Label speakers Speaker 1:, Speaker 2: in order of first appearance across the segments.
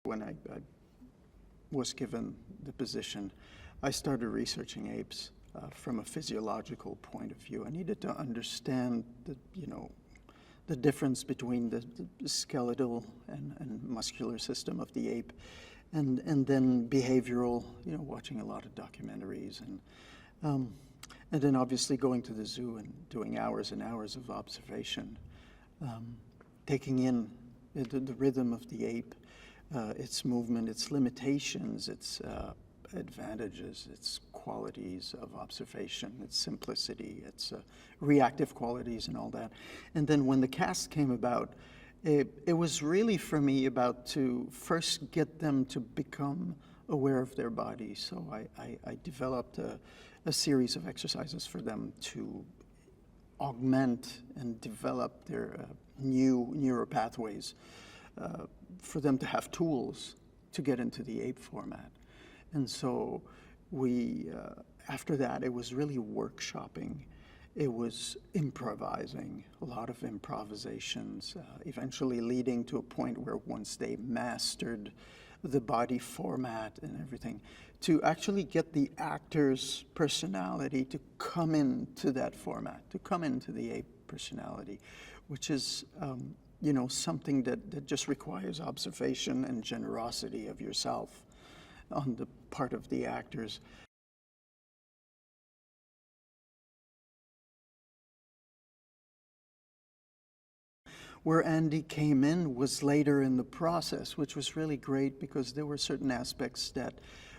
Speaker 1: When I was given the position, I started researching apes from a physiological point of view. I needed to understand the difference between the skeletal and muscular system of the ape, and then behavioral, watching a lot of documentaries, and then obviously going to the zoo and doing hours and hours of observation, taking in the rhythm of the ape, its movement, its limitations, its advantages, its qualities of observation, its simplicity, its reactive qualities and all that. And then when the cast came about, it was really for me about to first get them to become aware of their body. So I developed a series of exercises for them to augment and develop their new neural pathways, for them to have tools to get into the ape format. And so after that, it was really workshopping. It was improvising, a lot of improvisations, eventually leading to a point where once they mastered the body format and everything, to actually get the actor's personality to come into that format, to come into the ape personality, which is something that just requires observation and generosity of yourself on the part of the actors. Where Andy came in was later in the process, which was really great because there were certain aspects that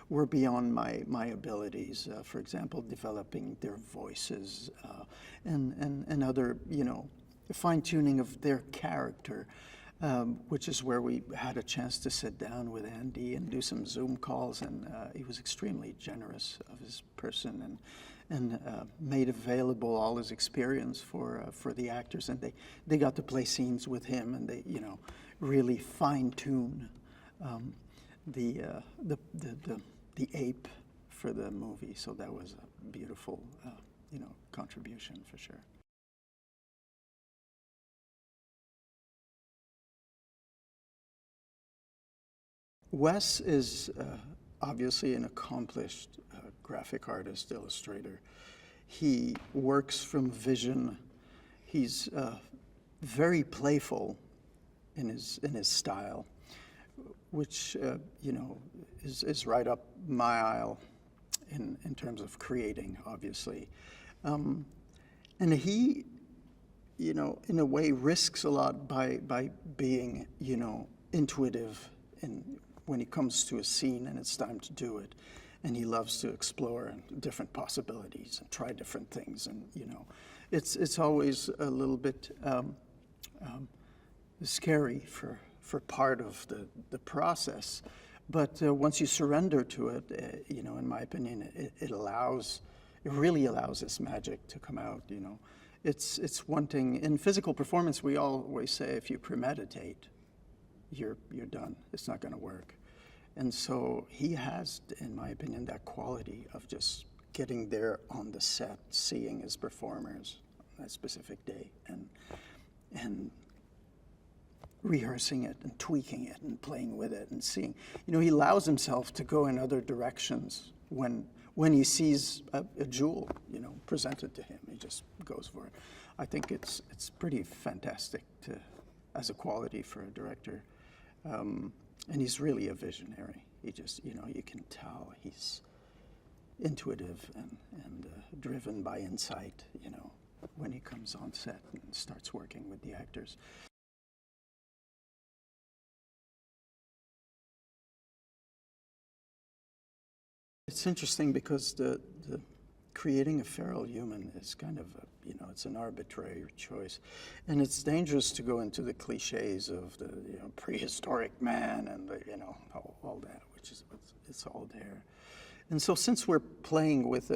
Speaker 1: were beyond my abilities. For example, developing their voices and other, fine-tuning of their character, which is where we had a chance to sit down with Andy and do some Zoom calls, and he was extremely generous of his person and made available all his experience for the actors, and they got to play scenes with him, and they really fine-tune the ape for the movie. So that was a beautiful contribution for sure. Wes is obviously an accomplished graphic artist, illustrator. He works from vision. He's very playful in his style, which is right up my aisle in terms of creating, obviously. And he, in a way, risks a lot by being, intuitive when he comes to a scene and it's time to do it. And he loves to explore different possibilities and try different things. And, it's always a little bit scary for part of the process. But once you surrender to it, in my opinion, it really allows this magic to come out, It's one thing. In physical performance, we always say if you premeditate, you're done. It's not going to work. And so he has, in my opinion, that quality of just getting there on the set, seeing his performers on that specific day, and rehearsing it and tweaking it and playing with it and seeing. He allows himself to go in other directions when he sees a jewel, presented to him. He just goes for it. I think it's pretty fantastic as a quality for a director. And he's really a visionary. He just, you can tell he's intuitive and driven by insight, when he comes on set and starts working with the actors. It's interesting because the creating a feral human is kind of it's an arbitrary choice, and it's dangerous to go into the cliches of the prehistoric man and all that, which is it's all there. And so since we're playing with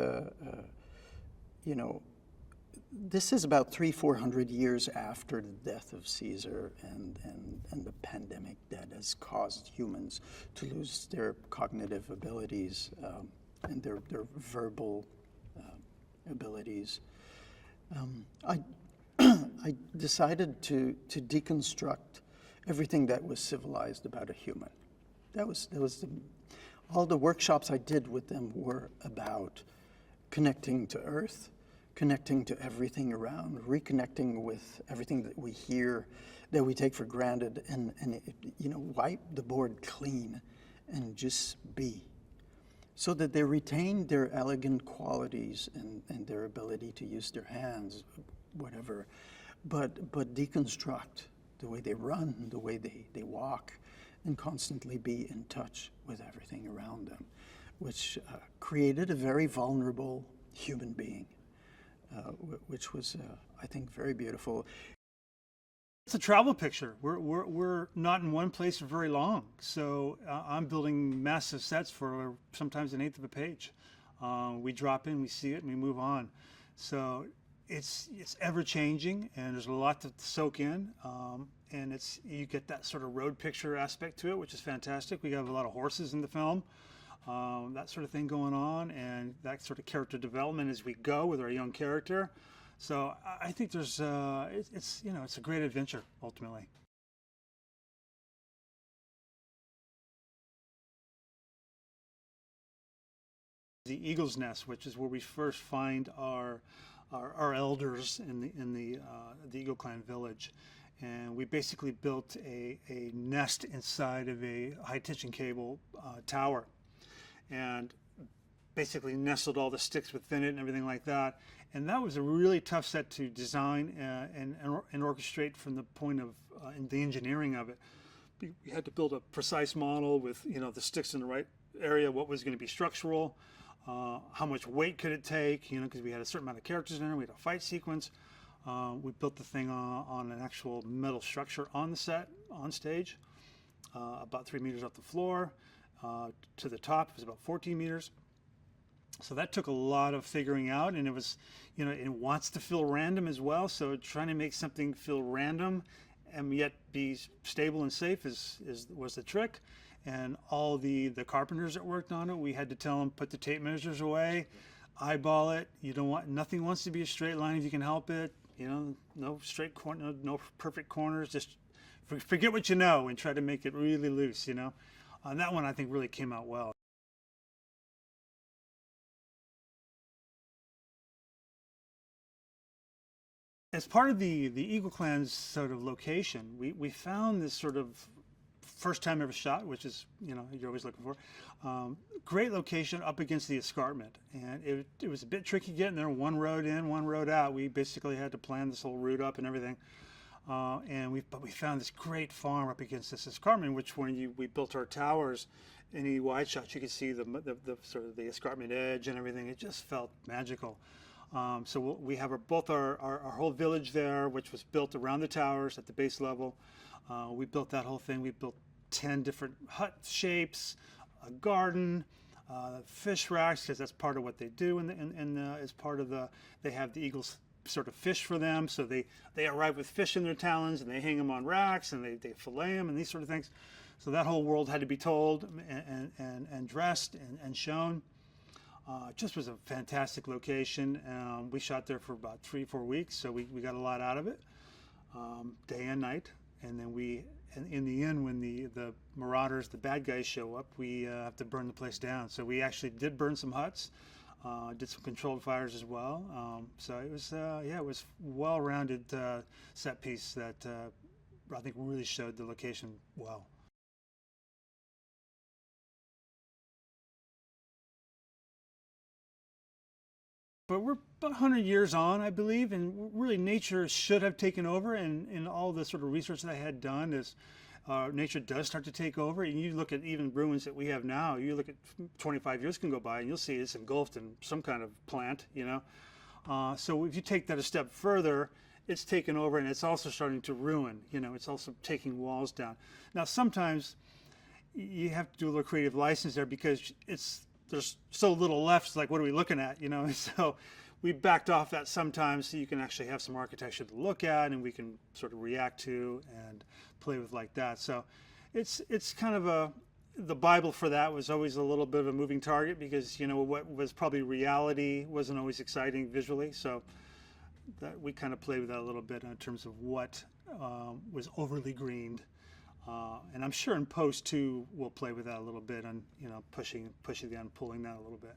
Speaker 1: this is about 300-400 years after the death of Caesar and the pandemic that has caused humans to lose their cognitive abilities and their verbal abilities. I decided to deconstruct everything that was civilized about a human. All the workshops I did with them were about connecting to Earth, connecting to everything around, reconnecting with everything that we hear, that we take for granted, and wipe the board clean and just be, so that they retain their elegant qualities and their ability to use their hands, whatever, but deconstruct the way they run, the way they walk, and constantly be in touch with everything around them, which created a very vulnerable human being, which was, I think, very beautiful.
Speaker 2: It's a travel picture. We're not in one place for very long, so I'm building massive sets for sometimes an eighth of a page. We drop in, we see it, and we move on. So it's ever changing, and there's a lot to soak in, and you get that sort of road picture aspect to it, which is fantastic. We have a lot of horses in the film, that sort of thing going on, and that sort of character development as we go with our young character. So I think there's it's a great adventure ultimately. The Eagle's Nest, which is where we first find our elders in the Eagle Clan village, and we basically built a nest inside of a high tension cable tower, and basically nestled all the sticks within it and everything like that. And that was a really tough set to design and orchestrate from the point of the engineering of it. We had to build a precise model with the sticks in the right area, what was going to be structural, how much weight could it take, because we had a certain amount of characters in there, we had a fight sequence. We built the thing on an actual metal structure on the set, on stage, about 3 meters off the floor. To the top, it was about 14 meters. So that took a lot of figuring out, and it was, it wants to feel random as well. So trying to make something feel random and yet be stable and safe was the trick. And all the carpenters that worked on it, we had to tell them, put the tape measures away, eyeball it. Nothing wants to be a straight line if you can help it. No straight corner, no perfect corners. Just forget what you know and try to make it really loose. And that one I think really came out well. As part of the Eagle Clan's sort of location, we found this sort of first time ever shot, which is, you're always looking for. Great location up against the escarpment. And it was a bit tricky getting there, one road in, one road out. We basically had to plan this whole route up and everything. But we found this great farm up against this escarpment, which when we built our towers, any wide shots, you could see the sort of the escarpment edge and everything. It just felt magical. So we have both our whole village there, which was built around the towers at the base level. We built that whole thing. We built 10 different hut shapes, a garden, fish racks, because that's part of what they do. And as part of they have the eagles sort of fish for them. So they arrive with fish in their talons, and they hang them on racks, and they fillet them and these sort of things. So that whole world had to be told and dressed and shown. Just was a fantastic location. We shot there for about 3-4 weeks, so we got a lot out of it, day and night. And then in the end, when the marauders, the bad guys show up, we have to burn the place down. So we actually did burn some huts, did some controlled fires as well. So it was, it was well-rounded set piece that I think really showed the location well. But we're about 100 years on, I believe, and really nature should have taken over. And in all the sort of research that I had done, is nature does start to take over. And you look at even ruins that we have now. You look at 25 years can go by, and you'll see it's engulfed in some kind of plant. So if you take that a step further, it's taken over, and it's also starting to ruin. It's also taking walls down. Now sometimes you have to do a little creative license there because there's so little left. It's like, what are we looking at? So we backed off that sometimes so you can actually have some architecture to look at and we can sort of react to and play with like that. So it's kind of the Bible for that was always a little bit of a moving target because, what was probably reality wasn't always exciting visually. So that we kind of played with that a little bit in terms of what was overly greened. And I'm sure in post too, we'll play with that a little bit and, you know, pushing that, pulling that a little bit.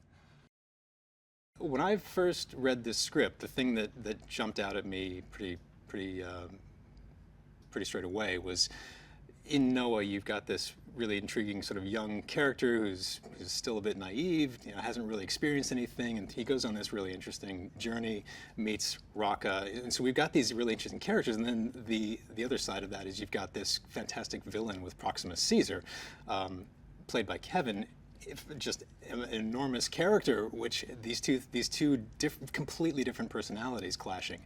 Speaker 3: When I first read this script, the thing that jumped out at me pretty straight away was, in Noah, you've got this really intriguing sort of young character who's still a bit naive, you know, hasn't really experienced anything, and he goes on this really interesting journey, meets Raka, and so we've got these really interesting characters, and then the other side of that is you've got this fantastic villain with Proximus Caesar, played by Kevin, just an enormous character, which these two completely different personalities clashing.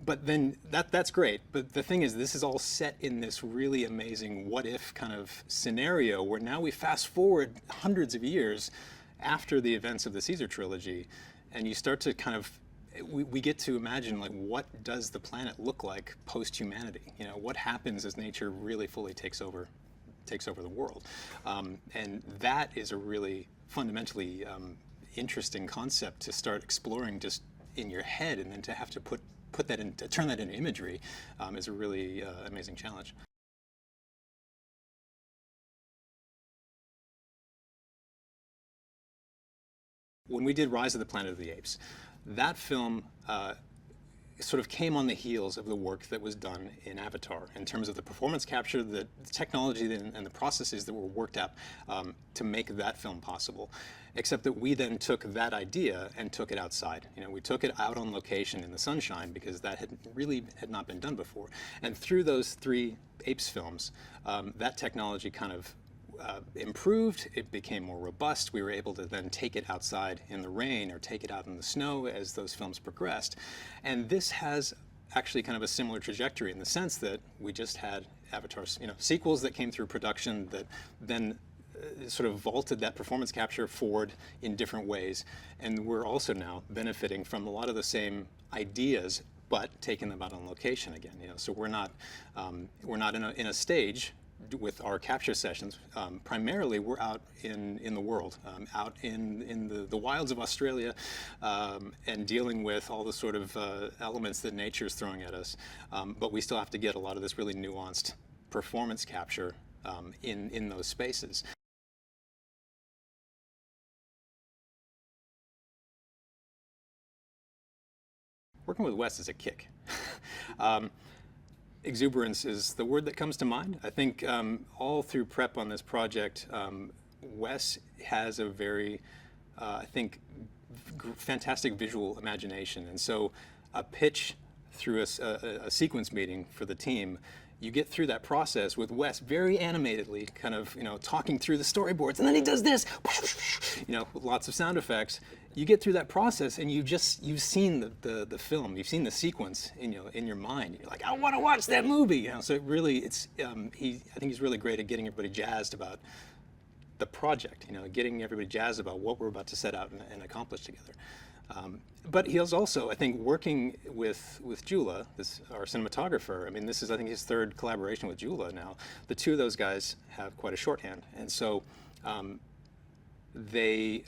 Speaker 3: But then that's great. But the thing is, this is all set in this really amazing what-if kind of scenario where now we fast forward hundreds of years after the events of the Caesar trilogy, and you start to kind of we get to imagine, like, what does the planet look like post-humanity? You know, what happens as nature really fully takes over the world, and that is a really fundamentally interesting concept to start exploring just in your head, and then to have to turn that into imagery is a really amazing challenge. When we did Rise of the Planet of the Apes, that film sort of came on the heels of the work that was done in Avatar in terms of the performance capture, the technology and the processes that were worked up to make that film possible. Except that we then took that idea and took it outside. You know, we took it out on location in the sunshine because that had not been done before. And through those 3 Apes films, that technology kind of improved, it became more robust. We were able to then take it outside in the rain or take it out in the snow as those films progressed. And this has actually kind of a similar trajectory in the sense that we just had Avatar's, you know, sequels that came through production that then sort of vaulted that performance capture forward in different ways. And we're also now benefiting from a lot of the same ideas, but taking them out on location again. You know, so we're not in a stage with our capture sessions. Primarily, we're out in the world, out in the wilds of Australia, and dealing with all the sort of elements that nature's throwing at us. But we still have to get a lot of this really nuanced performance capture in those spaces. Working with Wes is a kick. Exuberance is the word that comes to mind. I think all through prep on this project, Wes has a very, I think, fantastic visual imagination. And so a pitch through a sequence meeting for the team, you get through that process with Wes very animatedly, kind of, you know, talking through the storyboards, and then he does this, you know, with lots of sound effects. You get through that process, and you've seen the film, you've seen the sequence in your mind. You're like, I want to watch that movie. You know, so it really, I think he's really great at getting everybody jazzed about the project. You know, getting everybody jazzed about what we're about to set out and accomplish together. But he was also, I think, working with Jula, our cinematographer. I mean, this is, I think, his 3rd collaboration with Jula now. The 2 of those guys have quite a shorthand, and so they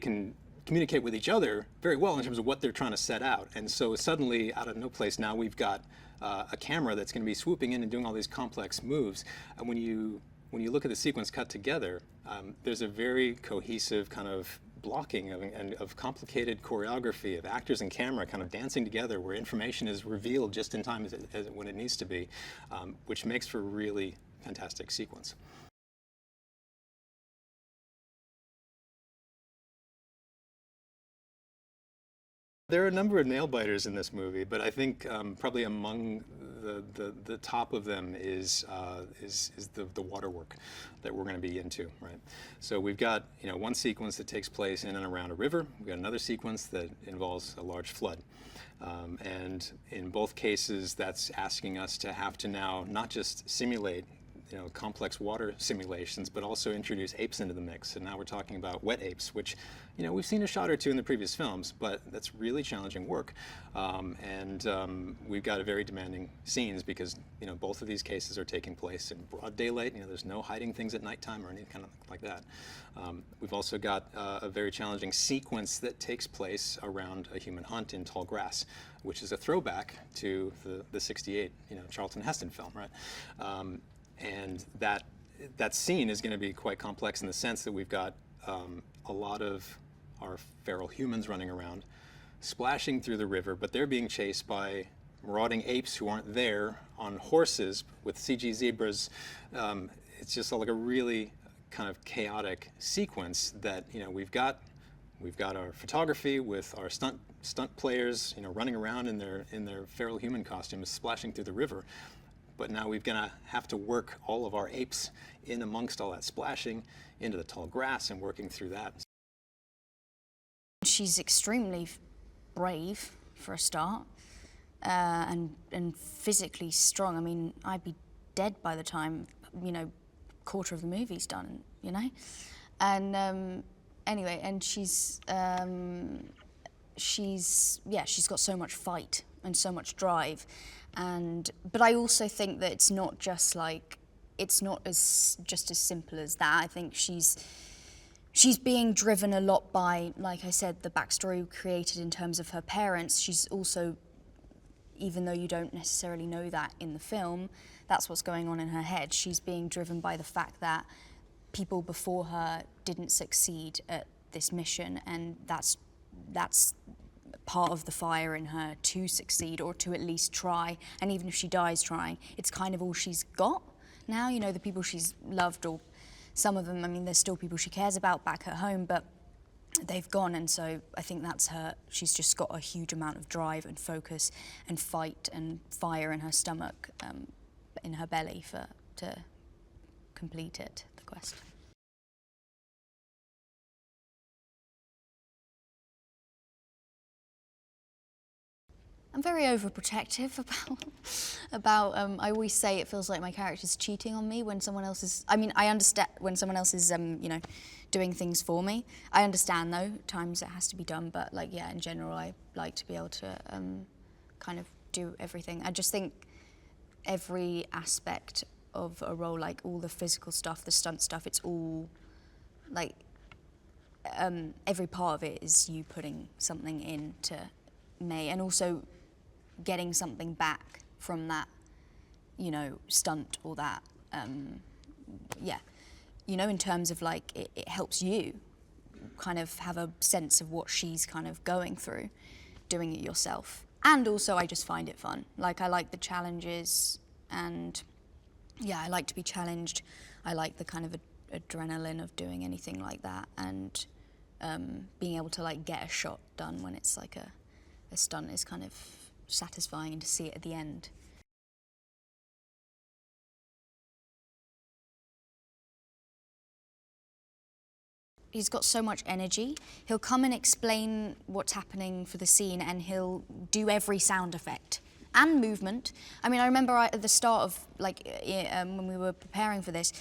Speaker 3: can communicate with each other very well in terms of what they're trying to set out. And so suddenly, out of no place, now we've got a camera that's going to be swooping in and doing all these complex moves. And when you look at the sequence cut together, there's a very cohesive kind of blocking of complicated choreography of actors and camera kind of dancing together, where information is revealed just in time when it needs to be, which makes for a really fantastic sequence. There are a number of nail-biters in this movie, but I think probably among the top of them is the water work that we're going to be into, right? So we've got, you know, one sequence that takes place in and around a river. We've got another sequence that involves a large flood. And in both cases, that's asking us to have to now not just simulate complex water simulations, but also introduce apes into the mix. And now we're talking about wet apes, which we've seen a shot or two in the previous films, but that's really challenging work. We've got a very demanding scenes because both of these cases are taking place in broad daylight. There's no hiding things at nighttime or anything kind of like that. We've also got a very challenging sequence that takes place around a human hunt in tall grass, which is a throwback to the '68 Charlton Heston film, right? And that scene is going to be quite complex in the sense that we've got a lot of our feral humans running around, splashing through the river, but they're being chased by marauding apes who aren't there on horses with CG zebras. It's just like a really kind of chaotic sequence that we've got our photography with our stunt players running around in their feral human costumes splashing through the river. But now we're going to have to work all of our apes in amongst all that splashing into the tall grass and working through that.
Speaker 4: She's extremely brave for a start, and physically strong. I mean, I'd be dead by the time quarter of the movie's done. And anyway, and she's got so much fight and so much drive. But I also think that it's not just as simple as that. I think she's being driven a lot by, like I said, the backstory we created in terms of her parents. She's also, even though you don't necessarily know that in the film, that's what's going on in her head. She's being driven by the fact that people before her didn't succeed at this mission, and that's part of the fire in her to succeed, or to at least try. And even if she dies trying, it's kind of all she's got now. The people she's loved, or some of them, I mean, there's still people she cares about back at home, but they've gone. And so I think that's her. She's just got a huge amount of drive and focus and fight and fire in her stomach, in her belly to complete it, the quest. I'm very overprotective about I always say it feels like my character's cheating on me when someone else is, I mean, I understand when someone else is, doing things for me. I understand though, times it has to be done, but in general, I like to be able to kind of do everything. I just think every aspect of a role, like all the physical stuff, the stunt stuff, it's all every part of it is you putting something into me, and also getting something back from that, stunt or that, in terms of it helps you kind of have a sense of what she's kind of going through, doing it yourself. And also I just find it fun. I like the challenges, and I like to be challenged. I like the kind of adrenaline of doing anything like that, and being able to get a shot done when it's a stunt is kind of satisfying, and to see it at the end. He's got so much energy. He'll come and explain what's happening for the scene, and he'll do every sound effect and movement. I mean, I remember at the start of when we were preparing for this,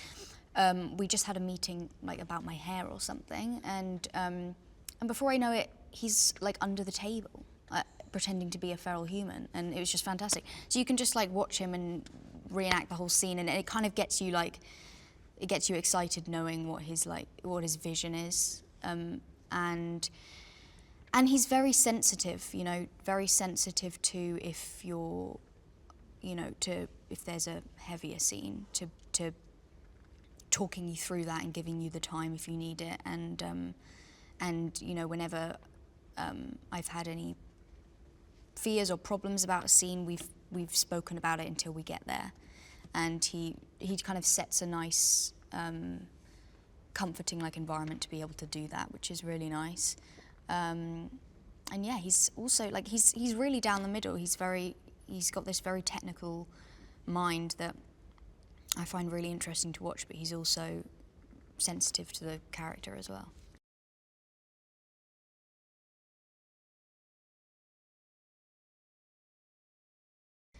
Speaker 4: we just had a meeting about my hair or something, and before I know it, he's under the table, pretending to be a feral human, and it was just fantastic. So you can just watch him and reenact the whole scene, and it kind of gets you it gets you excited knowing what his vision is, and he's very sensitive, very sensitive to if you're, if there's a heavier scene, to talking you through that and giving you the time if you need it, and whenever I've had any fears or problems about a scene, we've spoken about it until we get there, and he kind of sets a nice comforting environment to be able to do that, which is really nice. And he's also he's really down the middle. He's got this very technical mind that I find really interesting to watch, but he's also sensitive to the character as well.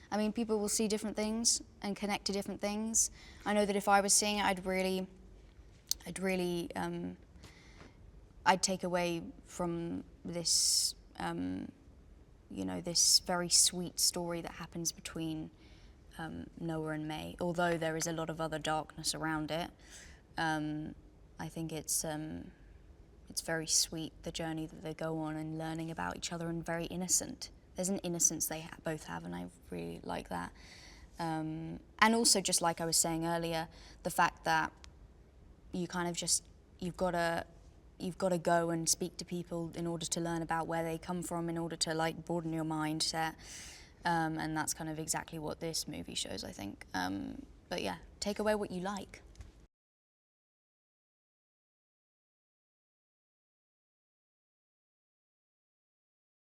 Speaker 4: I mean, people will see different things and connect to different things. I know that if I was seeing it, I'd take away from this, you know, this very sweet story that happens between Noah and May. Although there is a lot of other darkness around it, I think it's very sweet, the journey that they go on and learning about each other, and very innocent. There's an innocence they both have, and I really like that. And also, just like I was saying earlier, the fact that you kind of just, you've got to go and speak to people in order to learn about where they come from, in order to like broaden your mindset. And that's kind of exactly what this movie shows, I think. But yeah, take away what you like.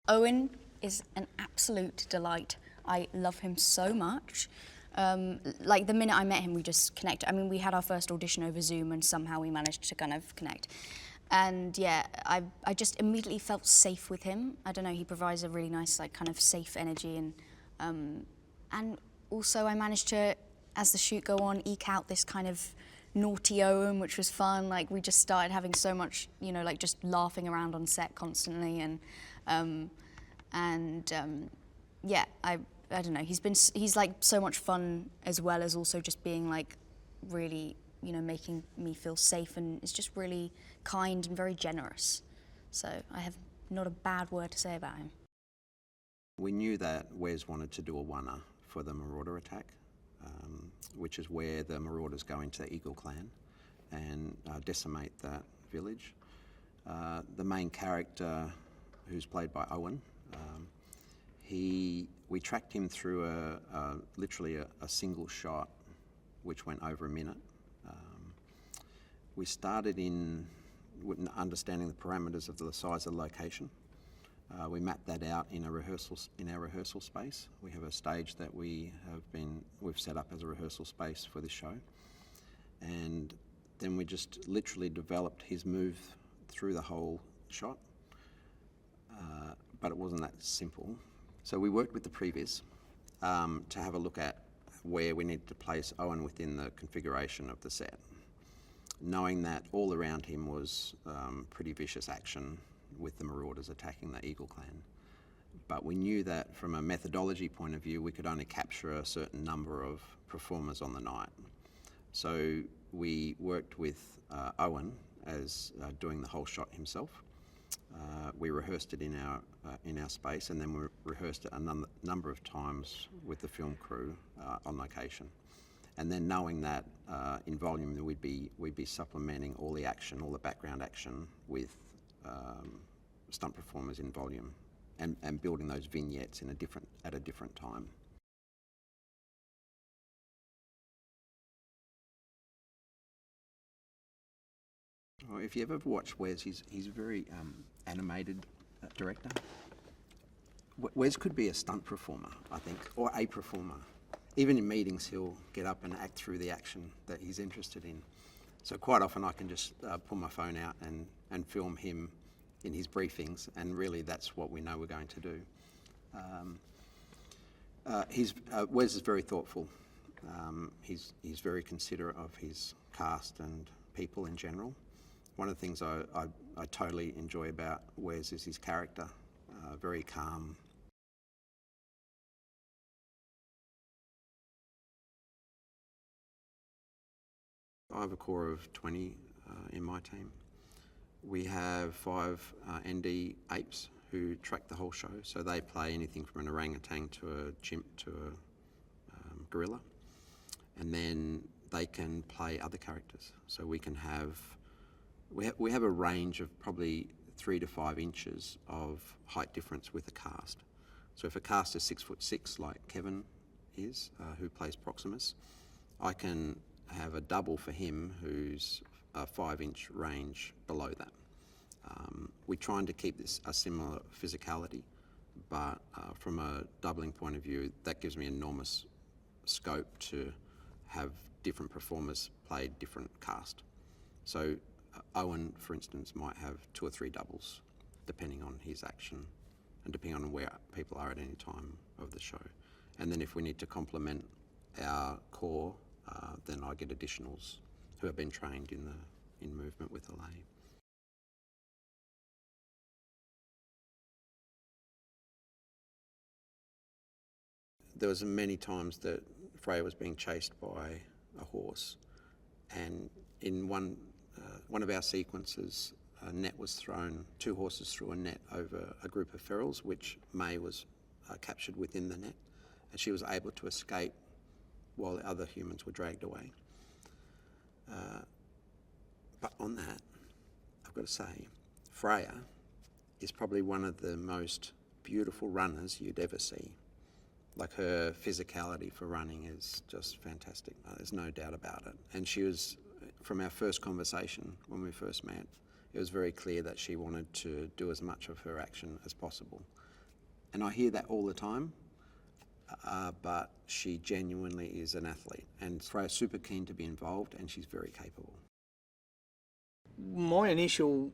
Speaker 4: Owen is an absolute delight. I love him so much. Like the minute I met him, we just connected. I mean, we had our first audition over Zoom, and somehow we managed to kind of connect. And yeah, I just immediately felt safe with him. I don't know, he provides a really nice, like, kind of safe energy, and also I managed to, as the shoot go on, eke out this kind of naughty Owen, which was fun. Like, we just started having so much, you know, like just laughing around on set constantly, and yeah, I don't know, he's like so much fun, as well as also just being like really, you know, making me feel safe, and is just really kind and very generous. So I have not a bad word to say about him.
Speaker 5: We knew that Wes wanted to do a one-er for the Marauder attack, which is where the Marauders go into the Eagle clan and decimate that village. The main character, who's played by Owen, we tracked him through literally a single shot, which went over a minute. We started with understanding the parameters of the size of the location. We mapped that out in our rehearsal space. We have a stage that we've set up as a rehearsal space for this show, and then we just literally developed his move through the whole shot. But it wasn't that simple. So we worked with the previs to have a look at where we needed to place Owen within the configuration of the set, knowing that all around him was pretty vicious action with the Marauders attacking the Eagle clan. But we knew that from a methodology point of view, we could only capture a certain number of performers on the night. So we worked with Owen as doing the whole shot himself. We rehearsed it in our space, and then we rehearsed it a number of times with the film crew on location. And then knowing that in volume we'd be supplementing all the action, all the background action with stunt performers in volume, and building those vignettes at a different time. Well, if you ever watch Wes, he's a very animated director. Wes could be a stunt performer, I think, or a performer. Even in meetings, he'll get up and act through the action that he's interested in. So quite often I can just pull my phone out and film him in his briefings, and really that's what we know we're going to do. Wes is very thoughtful. He's very considerate of his cast and people in general. One of the things I totally enjoy about Wes is his character, very calm. I have a core of 20 in my team. We have 5 ND apes who track the whole show, so they play anything from an orangutan to a chimp to a gorilla, and then they can play other characters. So we can have we have a range of probably 3 to 5 inches of height difference with a cast. So if a cast is 6'6", like Kevin is, who plays Proximus, I can have a double for him who's a 5-inch range below that. We're trying to keep this a similar physicality, but from a doubling point of view, that gives me enormous scope to have different performers play different cast. So Owen, for instance, might have 2 or 3 doubles, depending on his action and depending on where people are at any time of the show. And then if we need to complement our core, then I get additionals who have been trained in movement with Alain. There was many times that Freya was being chased by a horse, and in one of our sequences, a net was thrown, 2 horses threw a net over a group of ferals, which May was captured within the net, and she was able to escape while the other humans were dragged away. But on that, I've got to say, Freya is probably one of the most beautiful runners you'd ever see. Like, her physicality for running is just fantastic. There's no doubt about it. And she was, from our first conversation when we first met, it was very clear that she wanted to do as much of her action as possible. And I hear that all the time, but she genuinely is an athlete. And Freya's super keen to be involved, and she's very capable.
Speaker 6: My initial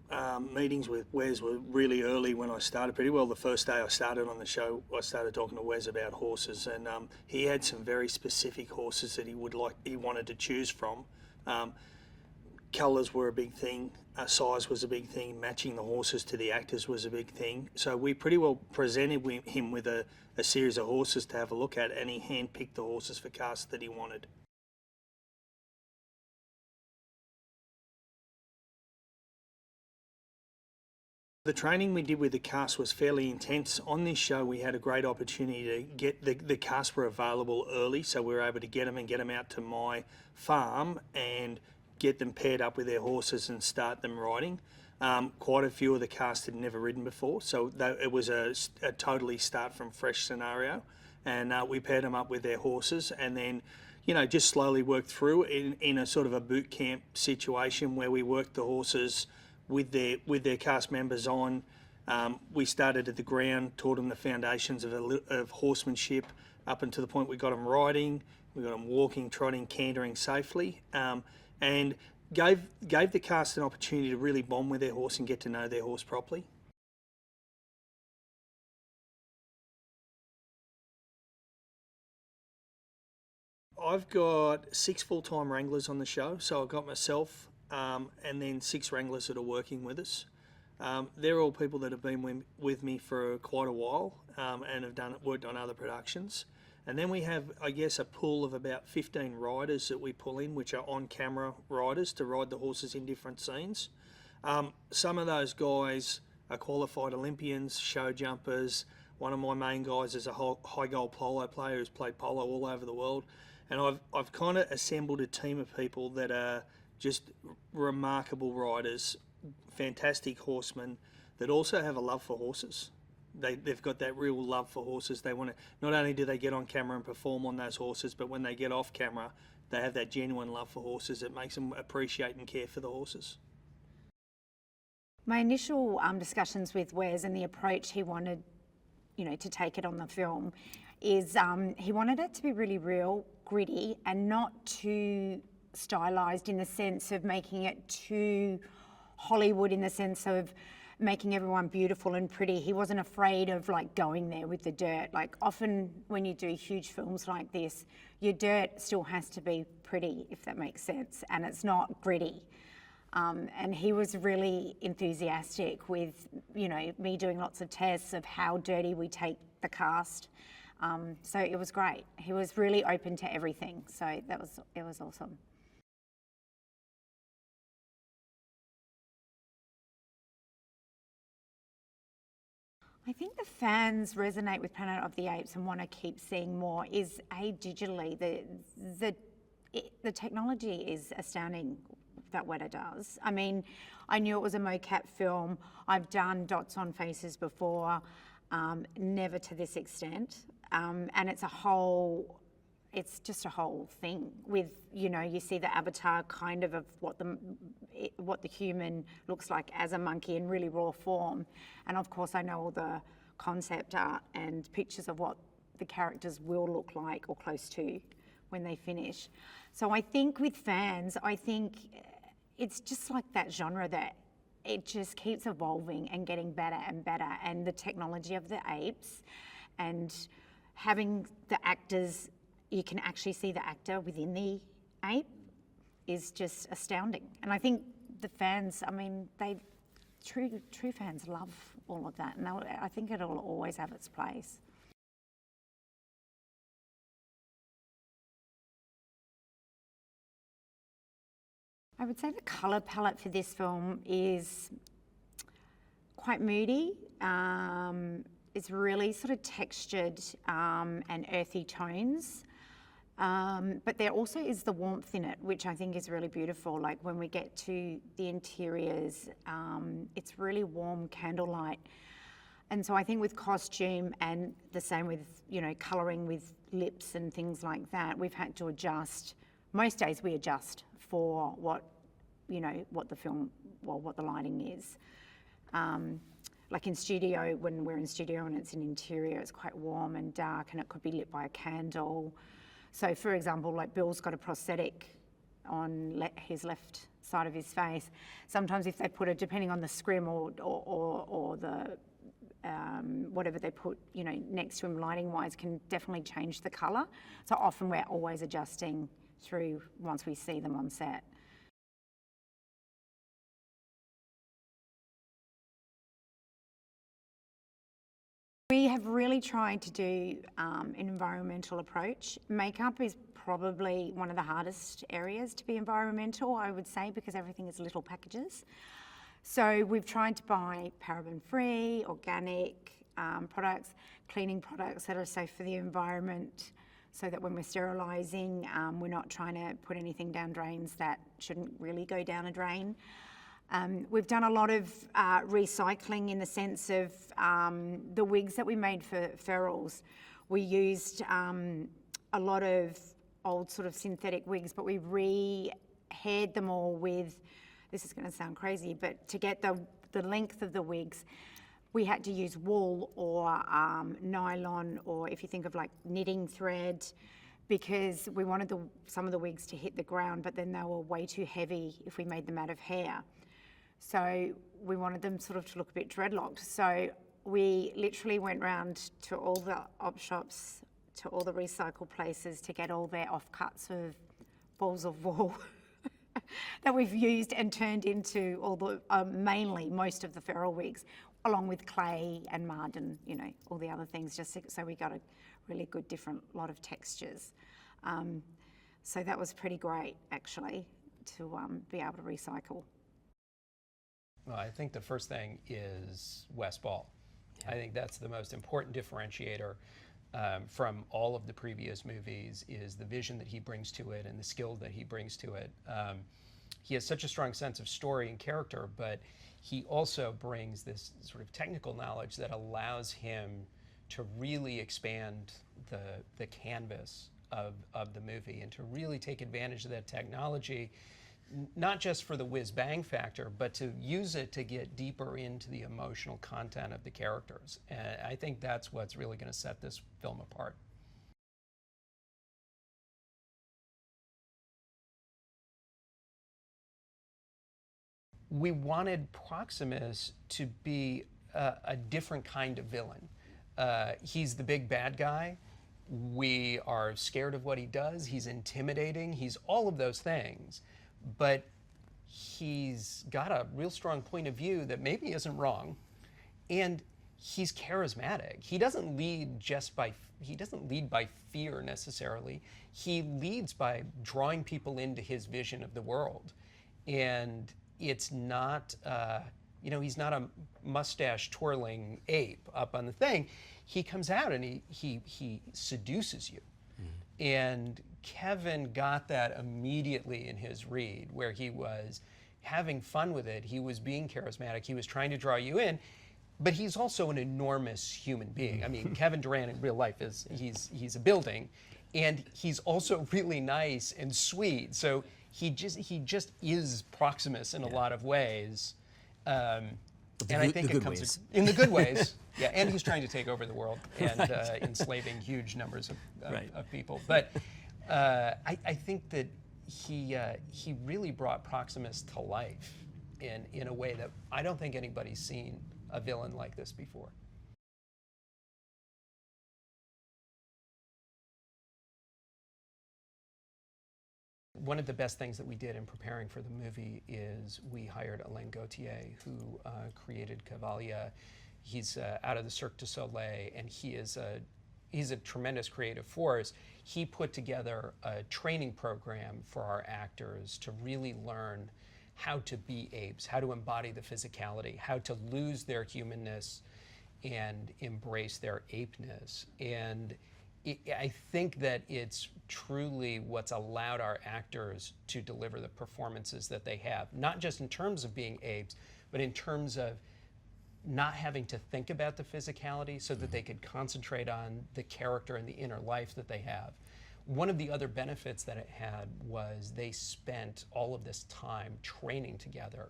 Speaker 6: meetings with Wes were really early when I started. Pretty well the first day I started on the show, I started talking to Wes about horses, and he had some very specific horses that he wanted to choose from. Colours were a big thing, size was a big thing, matching the horses to the actors was a big thing. So we pretty well presented him with a series of horses to have a look at, and he handpicked the horses for cast that he wanted. The training we did with the cast was fairly intense. On this show, we had a great opportunity to get the cast were available early, so we were able to get them out to my farm and get them paired up with their horses and start them riding. Quite a few of the cast had never ridden before, so it was a totally start from fresh scenario. And we paired them up with their horses, and then, just slowly worked through in a sort of a boot camp situation where we worked the horses with their cast members on. We started at the ground, taught them the foundations of horsemanship up until the point we got them riding, we got them walking, trotting, cantering safely, and gave the cast an opportunity to really bond with their horse and get to know their horse properly. I've got 6 full-time wranglers on the show, so I've got myself, and then 6 wranglers that are working with us. They're all people that have been with me for quite a while and have worked on other productions. And then we have, I guess, a pool of about 15 riders that we pull in, which are on-camera riders to ride the horses in different scenes. Some of those guys are qualified Olympians, show jumpers. One of my main guys is a high goal polo player who's played polo all over the world. And I've kind of assembled a team of people that are just remarkable riders, fantastic horsemen that also have a love for horses. They've got that real love for horses. They want to, not only do they get on camera and perform on those horses, but when they get off camera, they have that genuine love for horses. It makes them appreciate and care for the horses.
Speaker 7: My initial discussions with Wes and the approach he wanted, to take it on the film is he wanted it to be really real, gritty, and not too stylized in the sense of making it too Hollywood in the sense of making everyone beautiful and pretty. He wasn't afraid of going there with the dirt. Often when you do huge films like this, your dirt still has to be pretty, if that makes sense, and it's not gritty. And he was really enthusiastic with, me doing lots of tests of how dirty we take the cast. So it was great. He was really open to everything. So it was awesome. I think the fans resonate with Planet of the Apes and want to keep seeing more is digitally. The technology is astounding that WETA does. I mean, I knew it was a mocap film. I've done dots on faces before, never to this extent. And it's just a whole thing with, you see the avatar kind of what the human looks like as a monkey in really raw form. And of course I know all the concept art and pictures of what the characters will look like or close to when they finish. So I think with fans, it's just like that genre that it just keeps evolving and getting better and better. And the technology of the apes and having the actors, you can actually see the actor within the ape is just astounding. And I think the fans, I mean, true fans love all of that, and I think it'll always have its place. I would say the colour palette for this film is quite moody. It's really sort of textured and earthy tones. But there also is the warmth in it, which I think is really beautiful. Like when we get to the interiors, it's really warm candlelight. And so I think with costume and the same with, you know, colouring with lips and things like that, we've had to adjust. Most days we adjust for what, you know, what the film, well, what the lighting is. Like in studio, when we're in studio and it's an interior, it's quite warm and dark and it could be lit by a candle. So for example, like Bill's got a prosthetic on his left side of his face. Sometimes if they put it, depending on the scrim or the whatever they put, you know, next to him lighting-wise, can definitely change the colour. So often we're always adjusting through once we see them on set. We have really tried to do an environmental approach. Makeup is probably one of the hardest areas to be environmental, I would say, because everything is little packages. So we've tried to buy paraben-free, organic products, cleaning products that are safe for the environment, so that when we're sterilising, we're not trying to put anything down drains that shouldn't really go down a drain. We've done a lot of recycling in the sense of the wigs that we made for ferals. We used a lot of old sort of synthetic wigs, but we re-haired them all with, this is going to sound crazy, but to get the length of the wigs, we had to use wool or nylon, or if you think of like knitting thread, because we wanted some of the wigs to hit the ground, but then they were way too heavy if we made them out of hair. So we wanted them sort of to look a bit dreadlocked. So we literally went round to all the op shops, to all the recycle places to get all their offcuts of balls of wool that we've used and turned into all the, mainly most of the feral wigs, along with clay and mud and, you know, all the other things, just so we got a really good different lot of textures. So that was pretty great, actually, to be able to recycle.
Speaker 8: Well, I think the first thing is Wes Ball. Yeah. I think that's the most important differentiator from all of the previous movies, is the vision that he brings to it and the skill that he brings to it. He has such a strong sense of story and character, but he also brings this sort of technical knowledge that allows him to really expand the canvas of the movie and to really take advantage of that technology, not just for the whiz-bang factor, but to use it to get deeper into the emotional content of the characters. And I think that's what's really going to set this film apart. We wanted Proximus to be a different kind of villain. He's the big bad guy. We are scared of what he does. He's intimidating. He's all of those things. But he's got a real strong point of view that maybe isn't wrong, and he's charismatic. He doesn't lead by fear necessarily. He leads by drawing people into his vision of the world, and it's not, you know, he's not a mustache twirling ape up on the thing. He comes out and he seduces you, and Kevin got that immediately in his read, where he was having fun with it. He was being charismatic. He was trying to draw you in, but he's also an enormous human being. I mean, Kevin Durand in real life he's a building, and he's also really nice and sweet. So he just is Proximus in a lot of ways. And I think it comes in the good ways. Yeah, and he's trying to take over the world and enslaving huge numbers of people. But I think that he really brought Proximus to life in a way that I don't think anybody's seen a villain like this before. One of the best things that we did in preparing for the movie is we hired Alain Gauthier, who created Cavalier. He's out of the Cirque du Soleil, and he's a tremendous creative force. He put together a training program for our actors to really learn how to be apes, how to embody the physicality, how to lose their humanness and embrace their apeness. And I think that it's truly what's allowed our actors to deliver the performances that they have, not just in terms of being apes, but in terms of not having to think about the physicality so that they could concentrate on the character and the inner life that they have. One of the other benefits that it had was they spent all of this time training together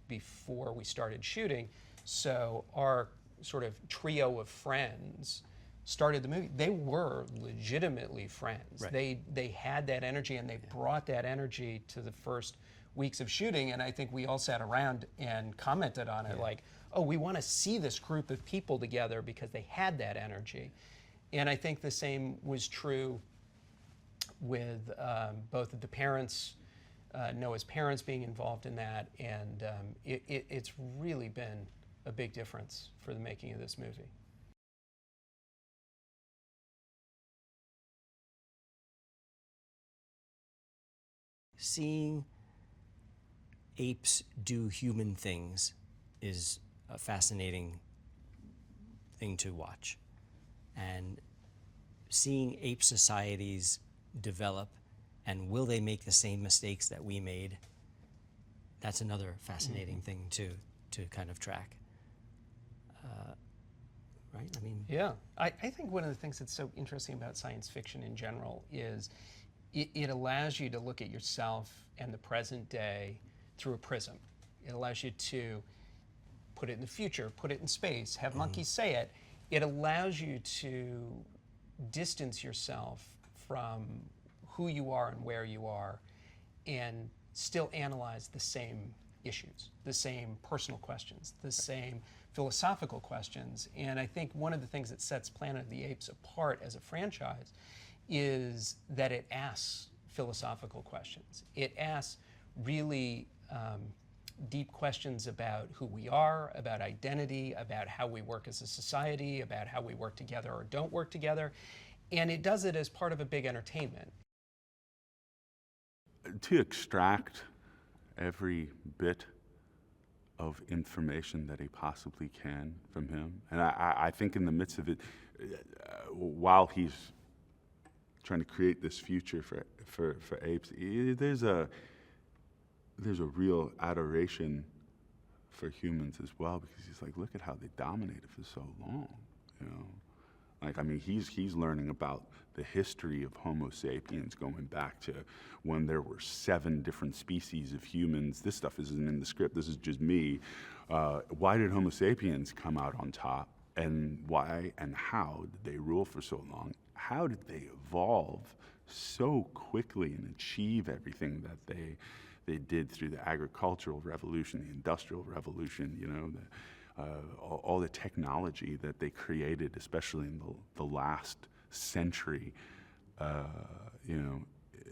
Speaker 8: before we started shooting. So our sort of trio of friends started the movie. They were legitimately friends.
Speaker 9: Right.
Speaker 8: They had that energy, and they brought that energy to the first weeks of shooting, and I think we all sat around and commented on it like, oh, we want to see this group of people together because they had that energy. And I think the same was true with both of the parents, Noah's parents being involved in that, and it's really been a big difference for the making of this movie.
Speaker 9: Seeing apes do human things is a fascinating thing to watch. And seeing ape societies develop, and will they make the same mistakes that we made, that's another fascinating thing to kind of track. Right? I mean,
Speaker 8: yeah, I think one of the things that's so interesting about science fiction in general is it allows you to look at yourself and the present day through a prism. It allows you to put it in the future, put it in space, have monkeys say it. It allows you to distance yourself from who you are and where you are, and still analyze the same issues, the same personal questions, the same philosophical questions. And I think one of the things that sets Planet of the Apes apart as a franchise is that it asks philosophical questions. It asks really deep questions about who we are, about identity, about how we work as a society, about how we work together or don't work together. And it does it as part of a big entertainment.
Speaker 10: To extract every bit of information that he possibly can from him. And I think in the midst of it, while he's trying to create this future for apes, there's a real adoration for humans as well, because he's like, look at how they dominated for so long, you know. Like, I mean, he's learning about the history of Homo sapiens going back to when there were 7 different species of humans. This stuff isn't in the script, this is just me. Why did Homo sapiens come out on top? And why and how did they rule for so long? How did they evolve so quickly and achieve everything that they did through the agricultural revolution, the industrial revolution, you know, all the technology that they created, especially in the last century. You know,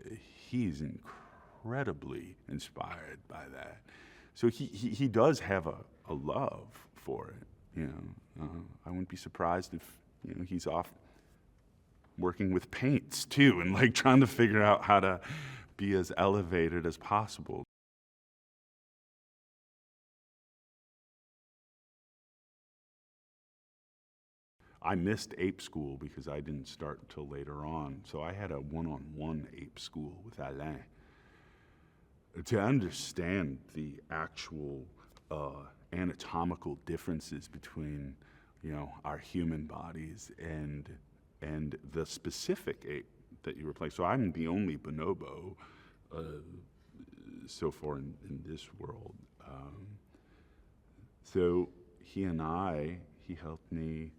Speaker 10: he's incredibly inspired by that. So he does have a love for it. You know, I wouldn't be surprised if, you know, he's off working with paints too, and like trying to figure out how to be as elevated as possible. I missed ape school because I didn't start until later on. So I had a one-on-one ape school with Alain to understand the actual anatomical differences between, you know, our human bodies and the specific ape that you were playing. So I'm the only bonobo so far in this world. So he helped me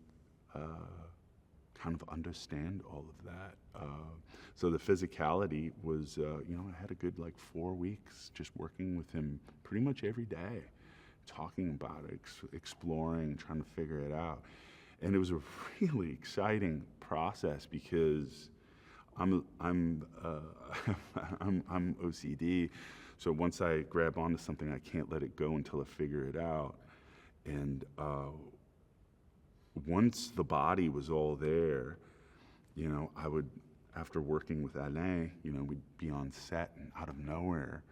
Speaker 10: kind of understand all of that. So the physicality was, you know, I had a good like 4 weeks just working with him pretty much every day, talking about it, exploring, trying to figure it out. And it was a really exciting process because I'm I'm OCD, so once I grab onto something, I can't let it go until I figure it out. And once the body was all there, you know, I would, after working with Alain, you know, we'd be on set, and out of nowhere,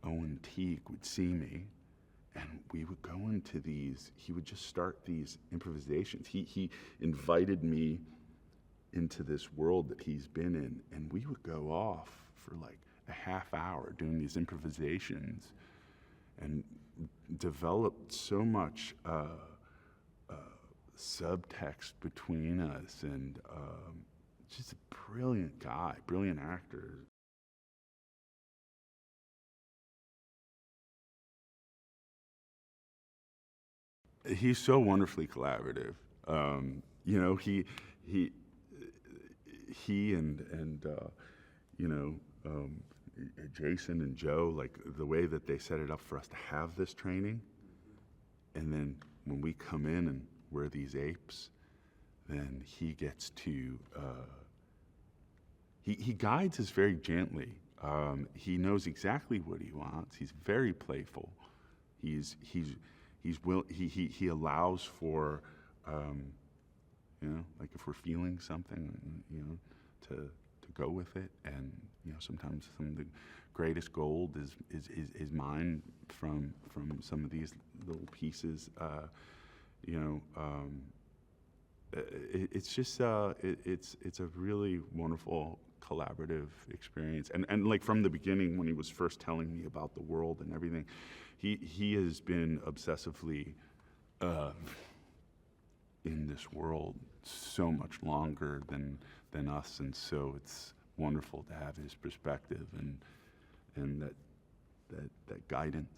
Speaker 10: Owen Teague would see me, and we would go into these, he would just start these improvisations. He invited me into this world that he's been in, and we would go off for like a half hour doing these improvisations and developed so much subtext between us, and just a brilliant guy, brilliant actor. He's so wonderfully collaborative. You know, he and you know, Jason and Joe, like the way that they set it up for us to have this training, and then when we come in and we're these apes, then he gets to he guides us very gently. He knows exactly what he wants. He's very playful. He allows for, you know, like if we're feeling something, you know, to go with it. And you know, sometimes some of the greatest gold is mined from some of these little pieces. You know, it's just it's a really wonderful collaborative experience. And like from the beginning, when he was first telling me about the world and everything, he has been obsessively in this world so much longer than us, and so it's wonderful to have his perspective and that guidance.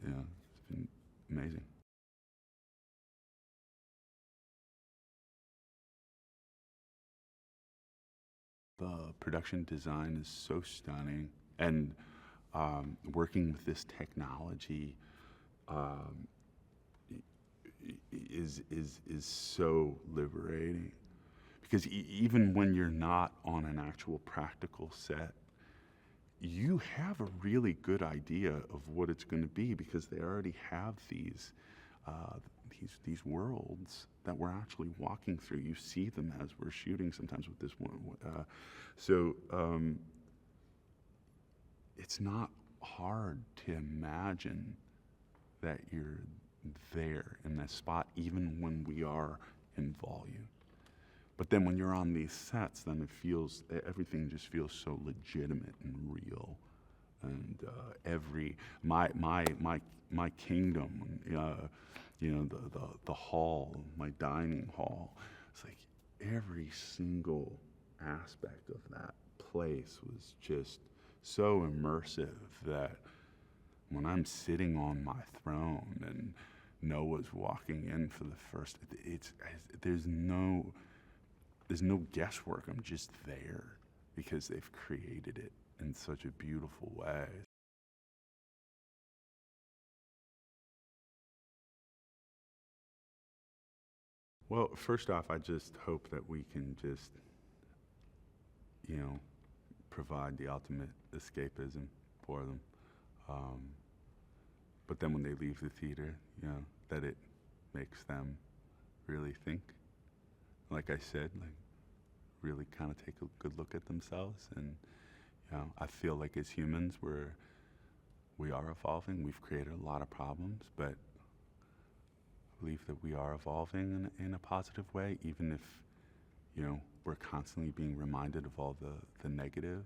Speaker 10: Yeah, it's been amazing. The production design is so stunning, and working with this technology is so liberating, because even when you're not on an actual practical set, you have a really good idea of what it's going to be, because they already have these worlds that we're actually walking through. You see them as we're shooting sometimes with this one. So it's not hard to imagine that you're there in that spot, even when we are in volume. But then when you're on these sets, then everything just feels so legitimate and real. And my kingdom, you know, the hall, my dining hall, it's like every single aspect of that place was just so immersive that when I'm sitting on my throne and Noah's walking in for the first, there's no guesswork. I'm just there because they've created it in such a beautiful way. Well, first off, I just hope that we can just, you know, provide the ultimate escapism for them. But then when they leave the theater, you know, that it makes them really think. Like I said, like really kind of take a good look at themselves. And you know, I feel like as humans, we are evolving. We've created a lot of problems, but I believe that we are evolving in a positive way, even if, you know, we're constantly being reminded of all the negative.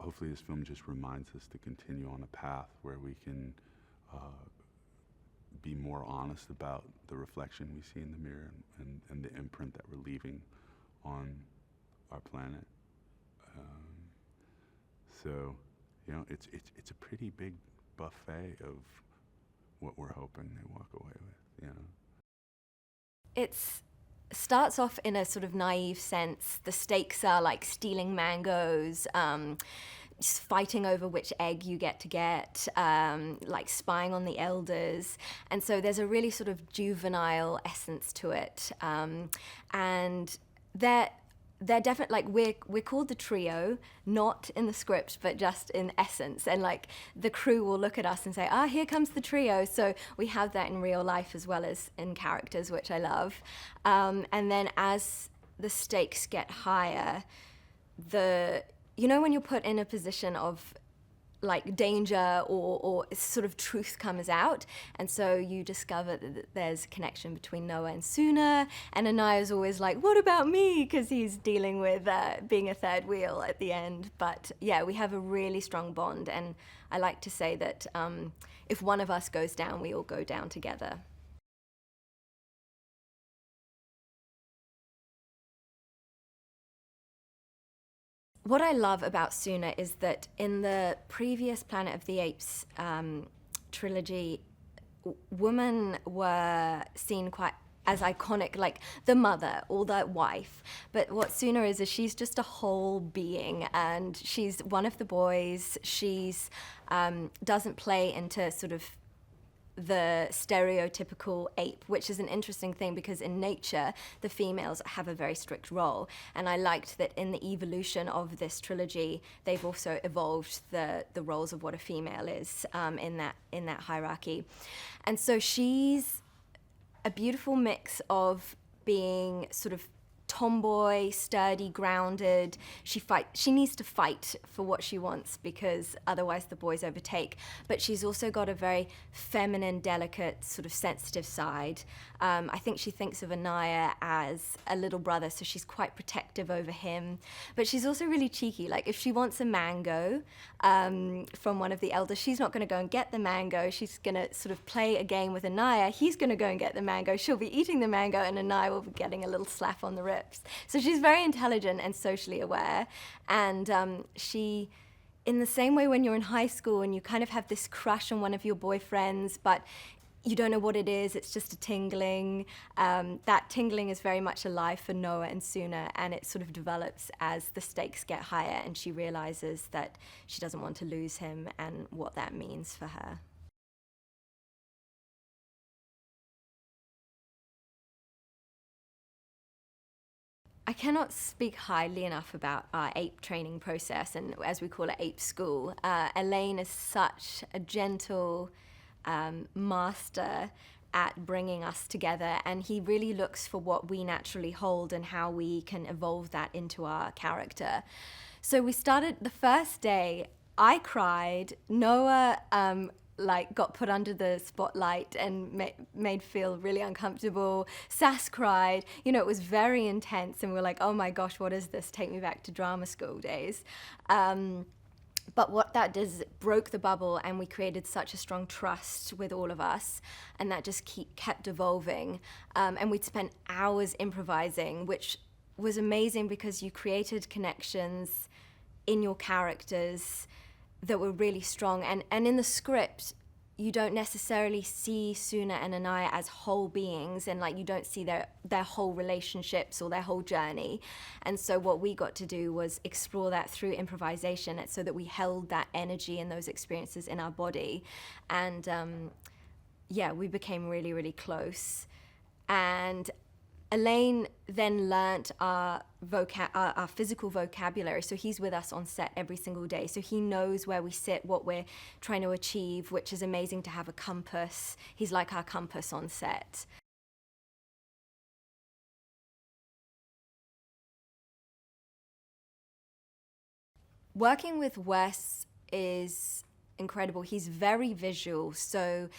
Speaker 10: Hopefully this film just reminds us to continue on a path where we can be more honest about the reflection we see in the mirror and the imprint that we're leaving on our planet. So, you know, it's a pretty big buffet of what we're hoping they walk away with, you know.
Speaker 11: It starts off in a sort of naive sense. The stakes are like stealing mangoes, fighting over which egg you get to get, like spying on the elders. And so there's a really sort of juvenile essence to it. And they're definitely, like, we're called the trio, not in the script, but just in essence. And like the crew will look at us and say, here comes the trio. So we have that in real life as well as in characters, which I love. And then as the stakes get higher, you know when you're put in a position of like danger or sort of truth comes out, and so you discover that there's a connection between Noah and Soona, and Anaya's always like, what about me? Because he's dealing with being a third wheel at the end. But yeah, we have a really strong bond, and I like to say that if one of us goes down, we all go down together. What I love about Soona is that in the previous Planet of the Apes trilogy, women were seen quite as iconic, like the mother or the wife. But what Soona is she's just a whole being, and she's one of the boys. She's doesn't play into sort of the stereotypical ape, which is an interesting thing because in nature the females have a very strict role, and I liked that in the evolution of this trilogy they've also evolved the roles of what a female is in that hierarchy. And so she's a beautiful mix of being sort of tomboy, sturdy, grounded. She needs to fight for what she wants because otherwise the boys overtake. But she's also got a very feminine, delicate, sort of sensitive side. I think she thinks of Anaya as a little brother, so she's quite protective over him. But she's also really cheeky. Like if she wants a mango from one of the elders, she's not going to go and get the mango. She's going to sort of play a game with Anaya. He's going to go and get the mango. She'll be eating the mango, and Anaya will be getting a little slap on the wrist. So she's very intelligent and socially aware, and she, in the same way when you're in high school and you kind of have this crush on one of your boyfriends, but you don't know what it is, it's just a tingling. That tingling is very much alive for Noah and Soona, and it sort of develops as the stakes get higher and she realizes that she doesn't want to lose him and what that means for her. I cannot speak highly enough about our ape training process, and as we call it, ape school. Alain is such a gentle master at bringing us together, and he really looks for what we naturally hold and how we can evolve that into our character. So we started the first day, I cried, Noah got put under the spotlight and made feel really uncomfortable. Sass cried. You know, it was very intense, and we were like, oh my gosh, what is this? Take me back to drama school days. But what that did is it broke the bubble, and we created such a strong trust with all of us, and that just kept evolving. And we'd spent hours improvising, which was amazing because you created connections in your characters that were really strong. And in the script, you don't necessarily see Soona and Anaya as whole beings, and like you don't see their whole relationships or their whole journey. And so what we got to do was explore that through improvisation, so that we held that energy and those experiences in our body. And yeah, we became really, really close. And Alain then learnt our physical vocabulary, so he's with us on set every single day, so he knows where we sit, what we're trying to achieve, which is amazing to have a compass. He's like our compass on set. Working with Wes is incredible. He's very visual, so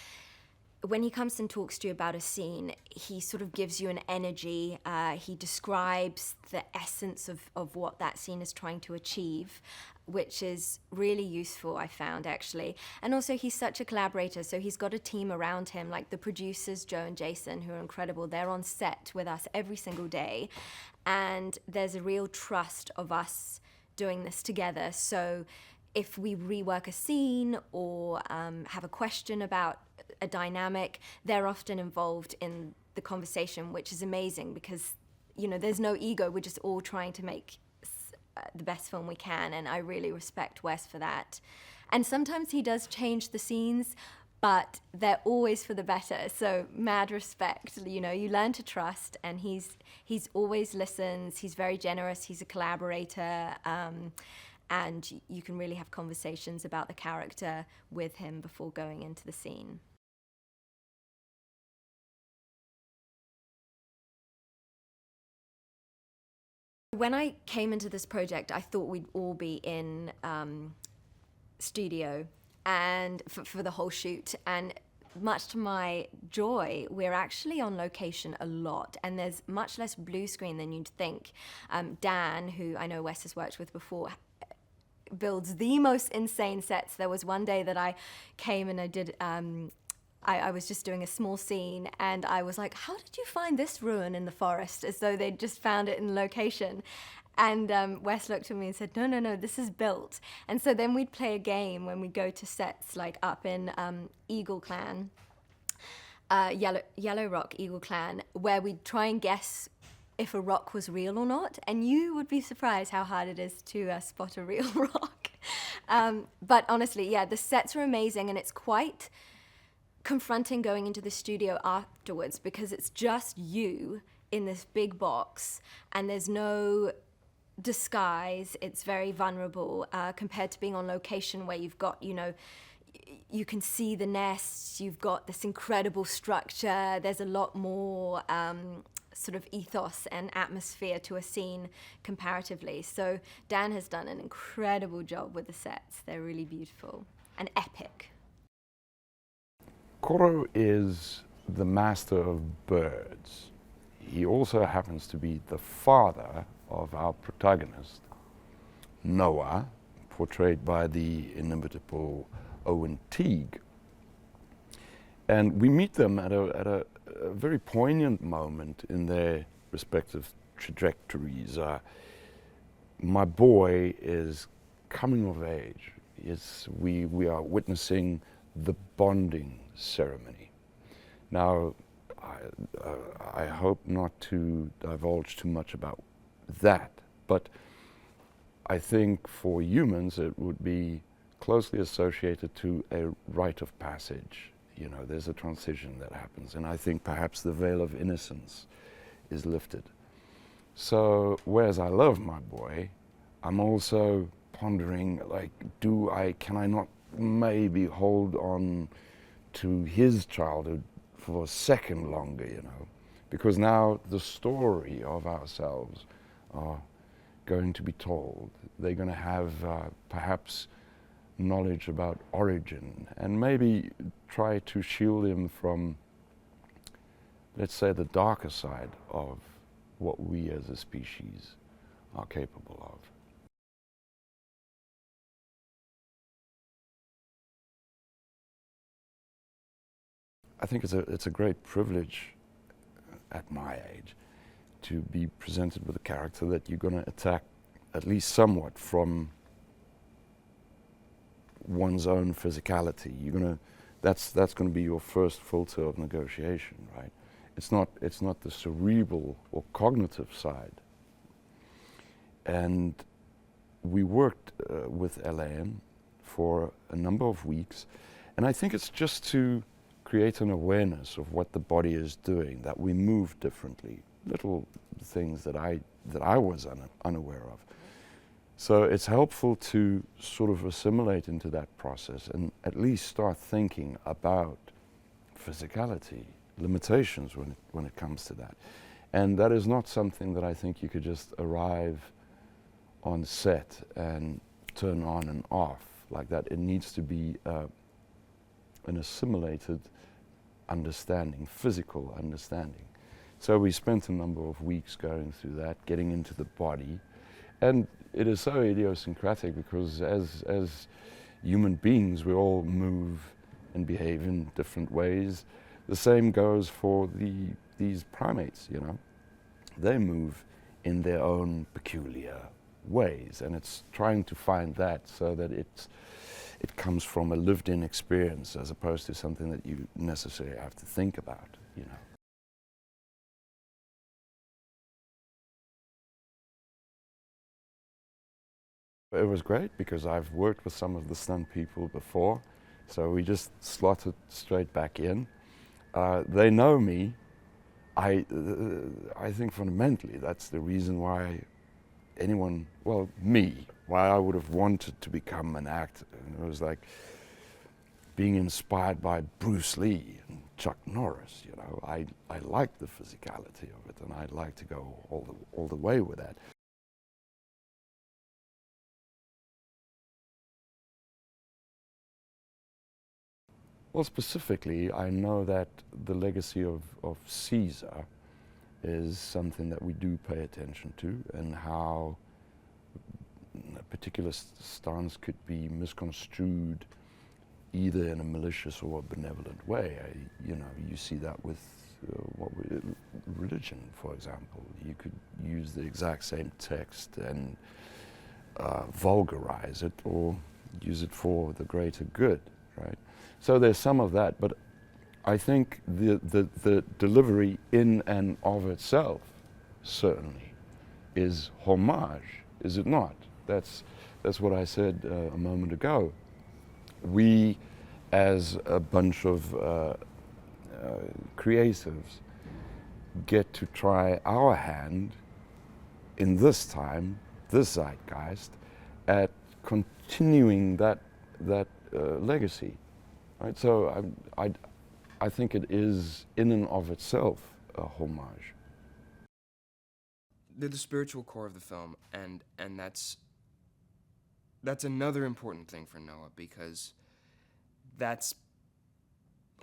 Speaker 11: when he comes and talks to you about a scene, he sort of gives you an energy. He describes the essence of what that scene is trying to achieve, which is really useful, I found, actually. And also, he's such a collaborator, so he's got a team around him, like the producers, Joe and Jason, who are incredible. They're on set with us every single day, and there's a real trust of us doing this together. So if we rework a scene or have a question about a dynamic, they're often involved in the conversation, which is amazing because, you know, there's no ego. We're just all trying to make the best film we can, and I really respect Wes for that. And sometimes he does change the scenes, but they're always for the better. So mad respect. You know, you learn to trust, and he's always listens. He's very generous. He's a collaborator, and you can really have conversations about the character with him before going into the scene. When I came into this project, I thought we'd all be in studio and for the whole shoot, and much to my joy, we're actually on location a lot, and there's much less blue screen than you'd think. Dan, who I know Wes has worked with before, builds the most insane sets. There was one day that I came and I did I was just doing a small scene, and I was like, how did you find this ruin in the forest? As though they'd just found it in location. And Wes looked at me and said, no, this is built. And so then we'd play a game when we go to sets like up in Eagle Clan, Yellow Rock Eagle Clan, where we'd try and guess if a rock was real or not. And you would be surprised how hard it is to spot a real rock. But honestly, yeah, the sets are amazing, and it's quite confronting going into the studio afterwards, because it's just you in this big box and there's no disguise. It's very vulnerable compared to being on location, where you've got, you know, you can see the nests, you've got this incredible structure, there's a lot more sort of ethos and atmosphere to a scene comparatively. So Dan has done an incredible job with the sets. They're really beautiful and epic.
Speaker 12: Koro is the master of birds. He also happens to be the father of our protagonist, Noah, portrayed by the inimitable Owen Teague. And we meet them at a very poignant moment in their respective trajectories. My boy is coming of age. We are witnessing the bonding ceremony. Now, I hope not to divulge too much about that, but I think for humans it would be closely associated to a rite of passage. You know, there's a transition that happens, and I think perhaps the veil of innocence is lifted. So, whereas I love my boy, I'm also pondering, like, can I not maybe hold on to his childhood for a second longer, you know? Because now the story of ourselves are going to be told. They're going to have perhaps knowledge about origin, and maybe try to shield him from, let's say, the darker side of what we as a species are capable of. I think it's a great privilege at my age to be presented with a character that you're going to attack at least somewhat from one's own physicality. That's going to be your first filter of negotiation, right? It's not the cerebral or cognitive side. And we worked with Alain for a number of weeks, and I think it's just to create an awareness of what the body is doing, that we move differently, little things that I was unaware of. So it's helpful to sort of assimilate into that process and at least start thinking about physicality, limitations when it comes to that. And that is not something that I think you could just arrive on set and turn on and off like that. It needs to be an assimilated understanding, physical understanding. So we spent a number of weeks going through that, getting into the body. And it is so idiosyncratic because as human beings, we all move and behave in different ways. The same goes for these primates, you know. They move in their own peculiar ways, and it's trying to find that so that it comes from a lived-in experience as opposed to something that you necessarily have to think about, you know. It was great because I've worked with some of the stunt people before, so we just slotted straight back in. They know me. I think fundamentally that's the reason why anyone, well, me, why I would have wanted to become an actor. And it was like being inspired by Bruce Lee and Chuck Norris. You know, I like the physicality of it, and I'd like to go all the way with that. Well, specifically, I know that the legacy of Caesar is something that we do pay attention to, and how a particular stance could be misconstrued either in a malicious or a benevolent way. You see that with religion, for example. You could use the exact same text and vulgarize it, or use it for the greater good, right? So there's some of that, but I think the delivery in and of itself certainly is homage, is it not? That's what I said a moment ago. We, as a bunch of creatives, get to try our hand in this time, this zeitgeist, at continuing that legacy. Right? So I think it is in and of itself a homage.
Speaker 13: They're the spiritual core of the film, and that's another important thing for Noah, because that's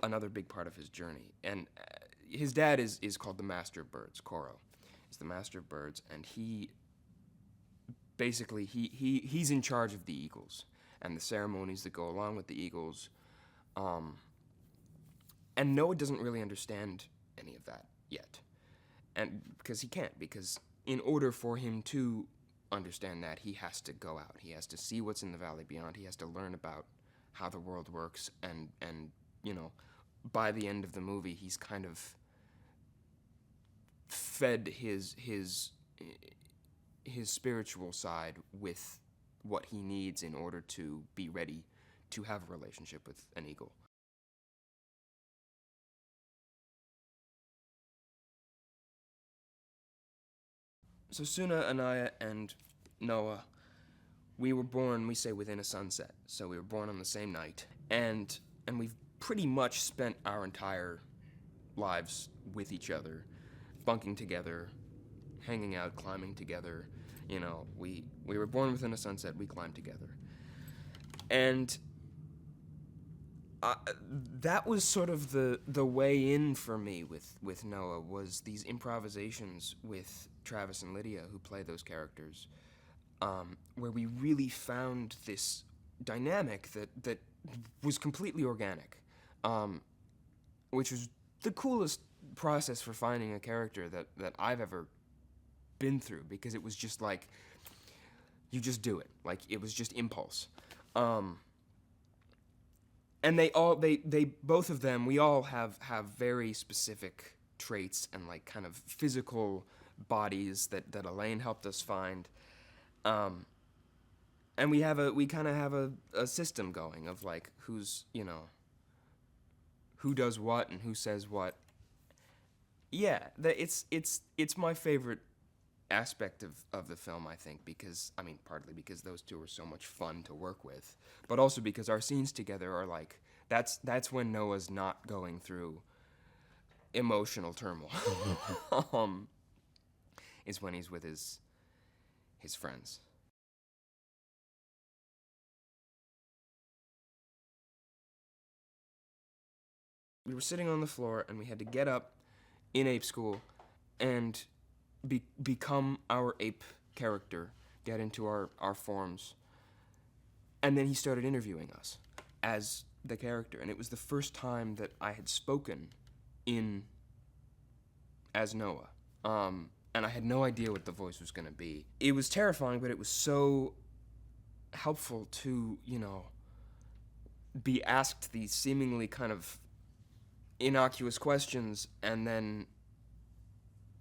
Speaker 13: another big part of his journey. And his dad is called the Master of Birds, Koro. He's the Master of Birds, and he basically he's in charge of the eagles and the ceremonies that go along with the eagles. And Noah doesn't really understand any of that yet. And because he can't, because in order for him to understand that, he has to go out. He has to see what's in the valley beyond. He has to learn about how the world works, and by the end of the movie, he's kind of fed his spiritual side with what he needs in order to be ready to have a relationship with an eagle. So Soona, Anaya, and Noah, we were born, we say, within a sunset. So we were born on the same night. And we've pretty much spent our entire lives with each other, bunking together, hanging out, climbing together. We were born within a sunset, we climbed together. And that was sort of the way in for me with Noah, was these improvisations with Travis and Lydia, who play those characters, where we really found this dynamic that was completely organic, which was the coolest process for finding a character that I've ever been through, because it was just like, you just do it. Like, it was just impulse. And they both of them, we all have very specific traits and like kind of physical bodies that Alain helped us find. And we kind of have a system going of like who's, who does what and who says what. Yeah, it's my favorite aspect of the film, I think, because, partly because those two are so much fun to work with, but also because our scenes together are like, that's when Noah's not going through emotional turmoil. Is when he's with his friends. We were sitting on the floor, and we had to get up in ape school and become our ape character, get into our forms. And then he started interviewing us as the character, and it was the first time that I had spoken as Noah. And I had no idea what the voice was going to be. It was terrifying, but it was so helpful to, be asked these seemingly kind of innocuous questions and then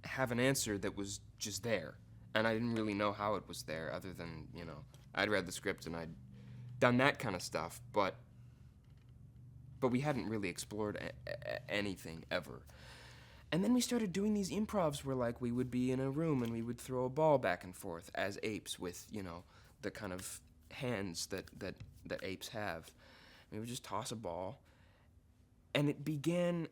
Speaker 13: have an answer that was just there. And I didn't really know how it was there, other than, I'd read the script and I'd done that kind of stuff, but we hadn't really explored anything ever. And then we started doing these improvs where, like, we would be in a room and we would throw a ball back and forth as apes with, you know, the kind of hands that apes have. We would just toss a ball. And it began,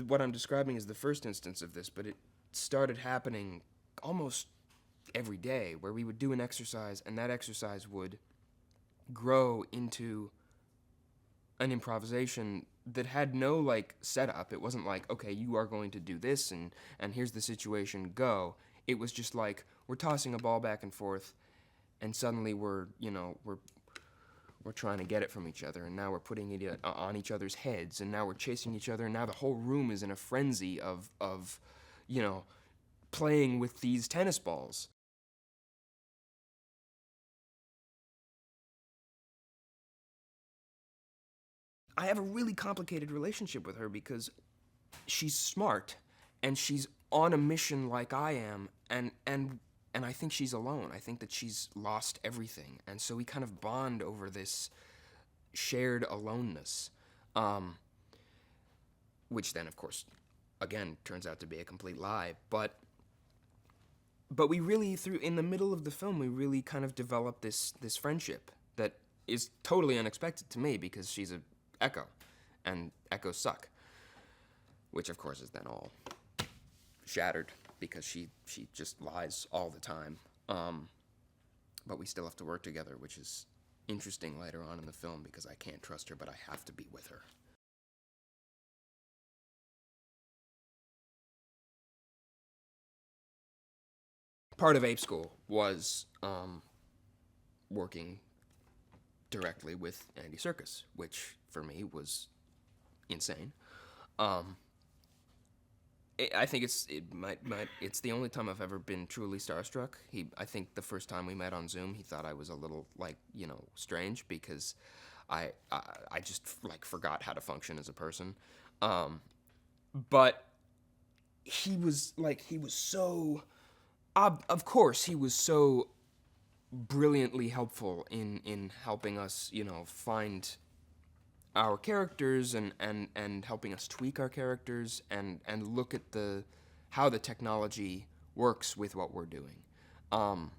Speaker 13: what I'm describing is the first instance of this, but it started happening almost every day, where we would do an exercise and that exercise would grow into an improvisation that had no, like, setup. It wasn't like, okay, you are going to do this and here's the situation, go. It was just like, we're tossing a ball back and forth and suddenly we're trying to get it from each other, and now we're putting it on each other's heads, and now we're chasing each other, and now the whole room is in a frenzy of you know, playing with these tennis balls. I have a really complicated relationship with her because she's smart and she's on a mission like I am, and I think she's alone. I think that she's lost everything, and so we kind of bond over this shared aloneness, which then, of course, again, turns out to be a complete lie. But we really, in the middle of the film, we really kind of developed this friendship that is totally unexpected to me because she's a Echo, and Echoes suck, which of course is then all shattered because she just lies all the time. But we still have to work together, which is interesting later on in the film because I can't trust her, but I have to be with her. Part of Ape School was working directly with Andy Serkis, which for me was insane. I think it's the only time I've ever been truly starstruck. I think the first time we met on Zoom, he thought I was a little, like, you know, strange because I just, like, forgot how to function as a person. But he was so, of course, he was so brilliantly helpful in helping us, you know, find our characters and helping us tweak our characters and look at how the technology works with what we're doing. And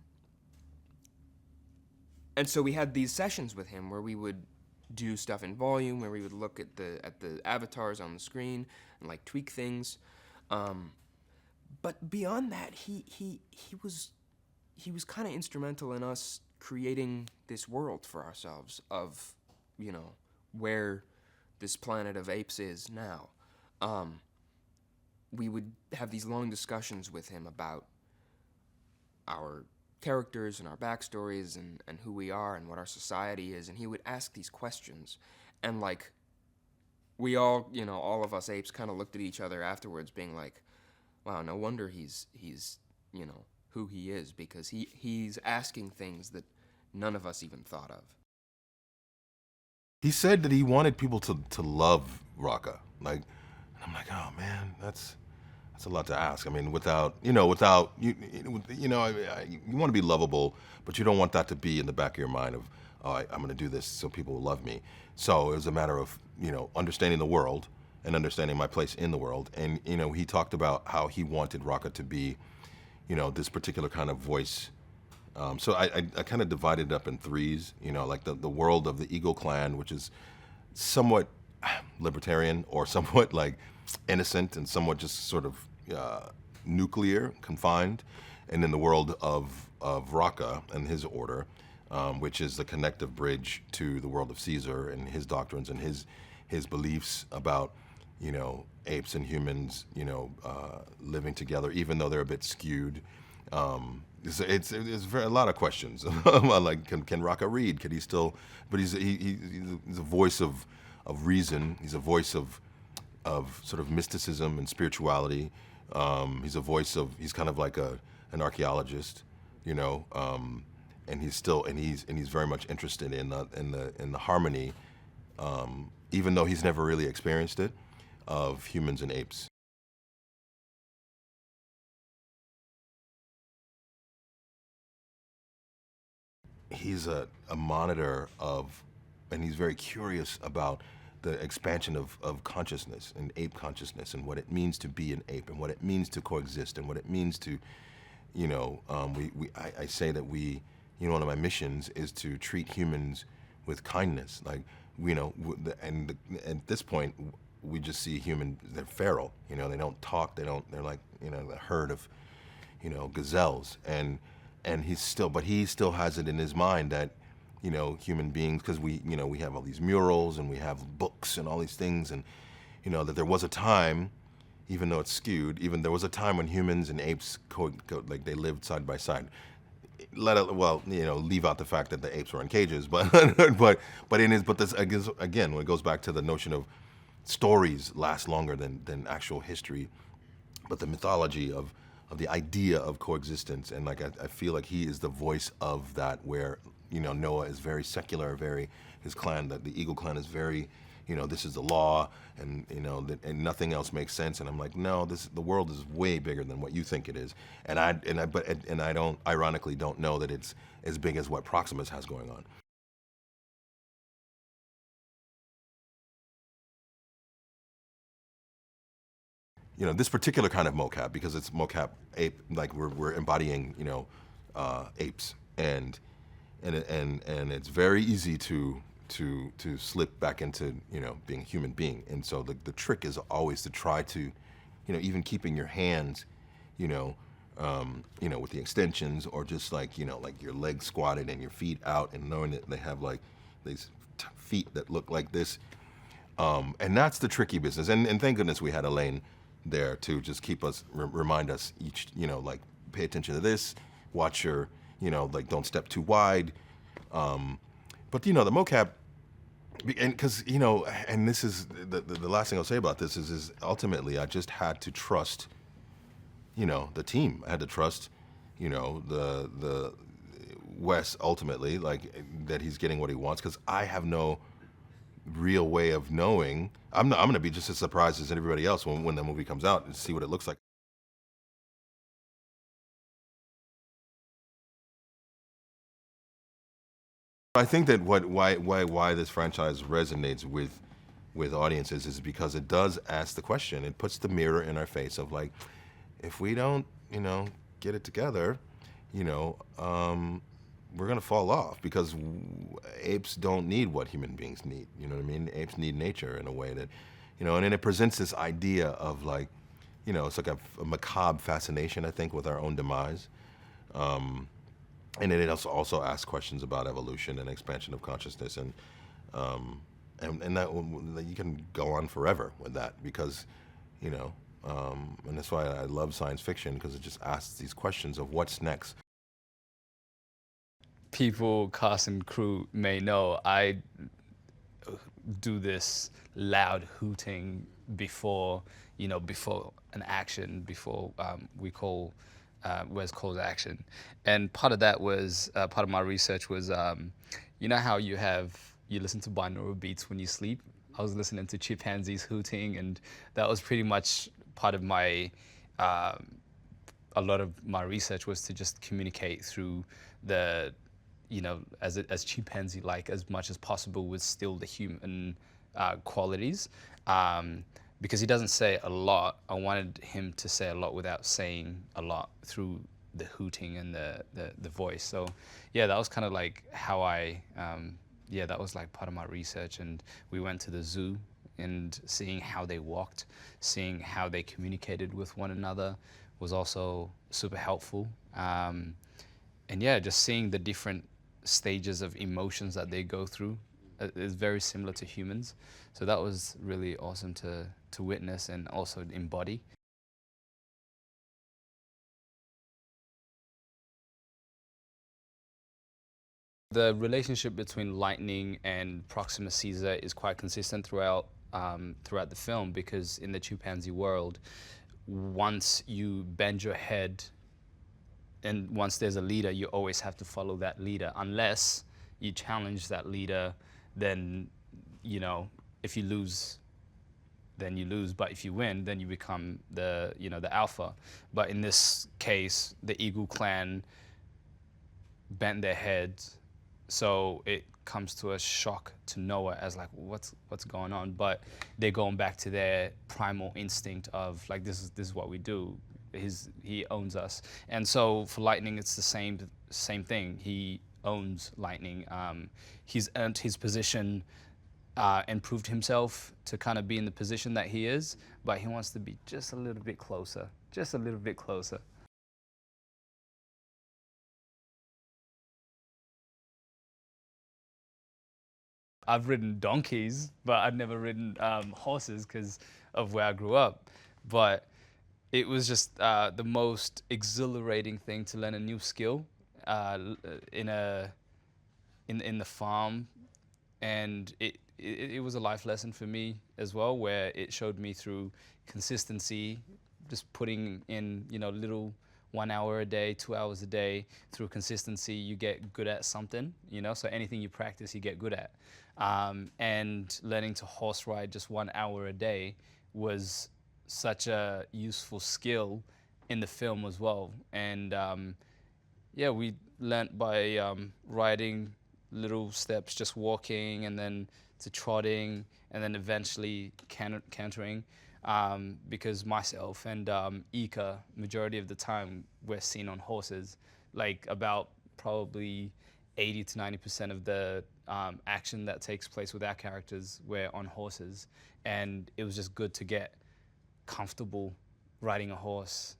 Speaker 13: so we had these sessions with him where we would do stuff in volume, where we would look at the avatars on the screen and, like, tweak things. But beyond that, he was kind of instrumental in us creating this world for ourselves of, you know, where this planet of apes is now. We would have these long discussions with him about our characters and our backstories and who we are and what our society is, and he would ask these questions. And, like, we all, you know, all of us apes kind of looked at each other afterwards being like, wow, no wonder he's you know, who he is, because he's asking things that none of us even thought of.
Speaker 14: He said that he wanted people to love Raka. Like, and I'm like, oh man, that's a lot to ask. I mean, you want to be lovable, but you don't want that to be in the back of your mind of, oh, I'm going to do this so people will love me. So it was a matter of, you know, understanding the world and understanding my place in the world. And, you know, he talked about how he wanted Raka to be, you know, this particular kind of voice. So I kind of divided it up in threes, you know, like the world of the Eagle clan, which is somewhat libertarian or somewhat, like, innocent and somewhat just sort of nuclear, confined. And then the world of Raka and his order, which is the connective bridge to the world of Caesar and his doctrines and his beliefs about, you know, apes and humans, you know, living together, even though they're a bit skewed. It's a lot of questions. Like, can Raka read? Can he still? But he's a voice of reason. He's a voice of sort of mysticism and spirituality. He's a voice of. He's kind of like an archaeologist, you know. And he's very much interested in the harmony, even though he's never really experienced it, of humans and apes. he's a monitor of, and he's very curious about the expansion of consciousness and ape consciousness and what it means to be an ape and what it means to coexist and what it means to, you know, I say that we, you know, one of my missions is to treat humans with kindness. Like, you know, and at this point, we just see they're feral, you know, they don't talk, they're like, you know, the herd of, you know, gazelles. And he still has it in his mind that, you know, human beings, because we have all these murals and we have books and all these things, and, you know, that there was a time, even though it's skewed, there was a time when humans and apes like they lived side by side. Leave out the fact that the apes were in cages, but this again, when it goes back to the notion of stories last longer than actual history, but the mythology of the idea of coexistence, and like I feel like he is the voice of that, where, you know, Noah is very secular, his clan, the Eagle clan is very, you know, this is the law, and, you know, and nothing else makes sense. And I'm like, no, the world is way bigger than what you think it is. And I don't, ironically, don't know that it's as big as what Proximus has going on. You know, this particular kind of mocap, because it's mocap ape, like we're embodying, you know, apes, and it's very easy to slip back into, you know, being a human being. And so the trick is always to try to, you know, even keeping your hands, you know, with the extensions, or just like, you know, like your legs squatted and your feet out, and knowing that they have like these feet that look like this. And that's the tricky business. And thank goodness we had Alain there to just keep us, remind us each, you know, like, pay attention to this, watch your, you know, like, don't step too wide. But, you know, the mocap, and because, you know, and this is the last thing I'll say about this is ultimately I just had to trust, you know, the team. I had to trust, you know, the Wes, ultimately, like, that he's getting what he wants, because I have no real way of knowing. I'm going to be just as surprised as everybody else when the movie comes out and see what it looks like. I think that why this franchise resonates with audiences is because it does ask the question. It puts the mirror in our face of, like, if we don't, you know, get it together, you know, we're gonna fall off, because apes don't need what human beings need. You know what I mean? Apes need nature in a way that, you know, and then it presents this idea of, like, you know, it's like a macabre fascination, I think, with our own demise. And then it also asks questions about evolution and expansion of consciousness, and that you can go on forever with that, because, you know, and that's why I love science fiction, because it just asks these questions of what's next.
Speaker 15: People, cast and crew may know I do this loud hooting before an action, before we call Wes calls action. And part of that was, part of my research was, you know how you listen to binaural beats when you sleep? I was listening to chimpanzees hooting, and that was pretty much part of my, a lot of my research was to just communicate through the, you know, as chimpanzee-like as much as possible with still the human qualities. Because he doesn't say a lot, I wanted him to say a lot without saying a lot through the hooting and the voice. So yeah, that was kind of like how that was like part of my research. And we went to the zoo, and seeing how they walked, seeing how they communicated with one another was also super helpful. And yeah, just seeing the different stages of emotions that they go through is very similar to humans. So that was really awesome to witness and also embody. The relationship between Lightning and Proximus Caesar is quite consistent throughout the film, because in the chimpanzee world, once you bend your head and once there's a leader, you always have to follow that leader. Unless you challenge that leader, then, you know, if you lose, then you lose. But if you win, then you become the alpha. But in this case, the Eagle clan bent their heads so it comes to a shock to Noah as like, what's going on? But they're going back to their primal instinct of like, this is what we do. He owns us. And so for Lightning, it's the same thing. He owns Lightning. He's earned his position and proved himself to kind of be in the position that he is, but he wants to be just a little bit closer, just a little bit closer. I've ridden donkeys, but I've never ridden horses because of where I grew up. But it was just the most exhilarating thing to learn a new skill in the farm, and it was a life lesson for me as well, where it showed me through consistency, just putting in little 1 hour a day, 2 hours a day. Through consistency, you get good at something, so anything you practice, you get good at. And learning to horse ride just 1 hour a day was such a useful skill in the film as well. And yeah, we learnt by riding little steps, just walking, and then to trotting, and then eventually cantering. Because myself and Ika, majority of the time, we're seen on horses. Like about probably 80 to 90% of the action that takes place with our characters, we're on horses. And it was just good to get comfortable riding a horse.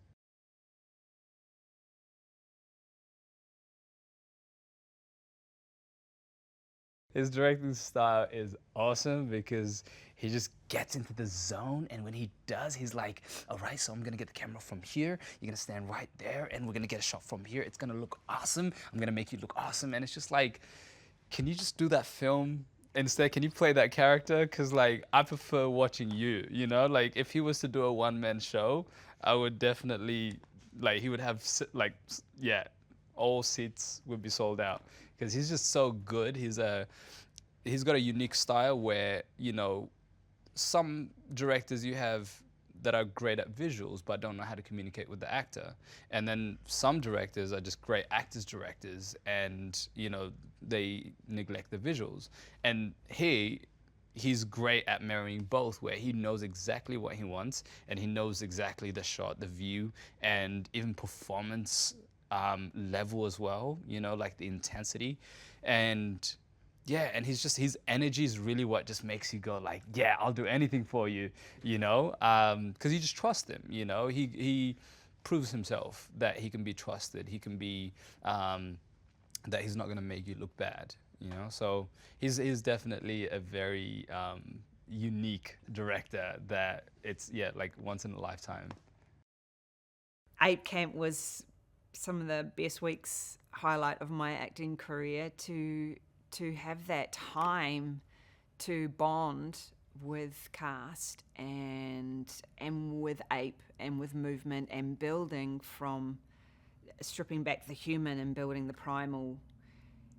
Speaker 15: His directing style is awesome because he just gets into the zone, and when he does, he's like, all right, so I'm gonna get the camera from here, you're gonna stand right there, and we're gonna get a shot from here, it's gonna look awesome, I'm gonna make you look awesome. And it's just like, can you just do that film instead? Can you play that character? Because like, I prefer watching you, like if he was to do a one-man show, I would definitely, like, he would have like, yeah, all seats would be sold out because he's just so good. He's got a unique style where, some directors you have that are great at visuals but don't know how to communicate with the actor. And then some directors are just great actors-directors and, they neglect the visuals. And he's great at marrying both, where he knows exactly what he wants and he knows exactly the shot, the view, and even performance level as well, like the intensity. And yeah, and his energy is really what just makes you go like, yeah, I'll do anything for you, because you just trust him, he proves himself that he can be trusted, he can be, that he's not gonna make you look bad, so he's definitely a very unique director that it's, yeah, like once in a lifetime.
Speaker 16: Ape Camp was some of the best weeks highlight of my acting career, to have that time to bond with cast and with Ape and with movement and building from stripping back the human and building the primal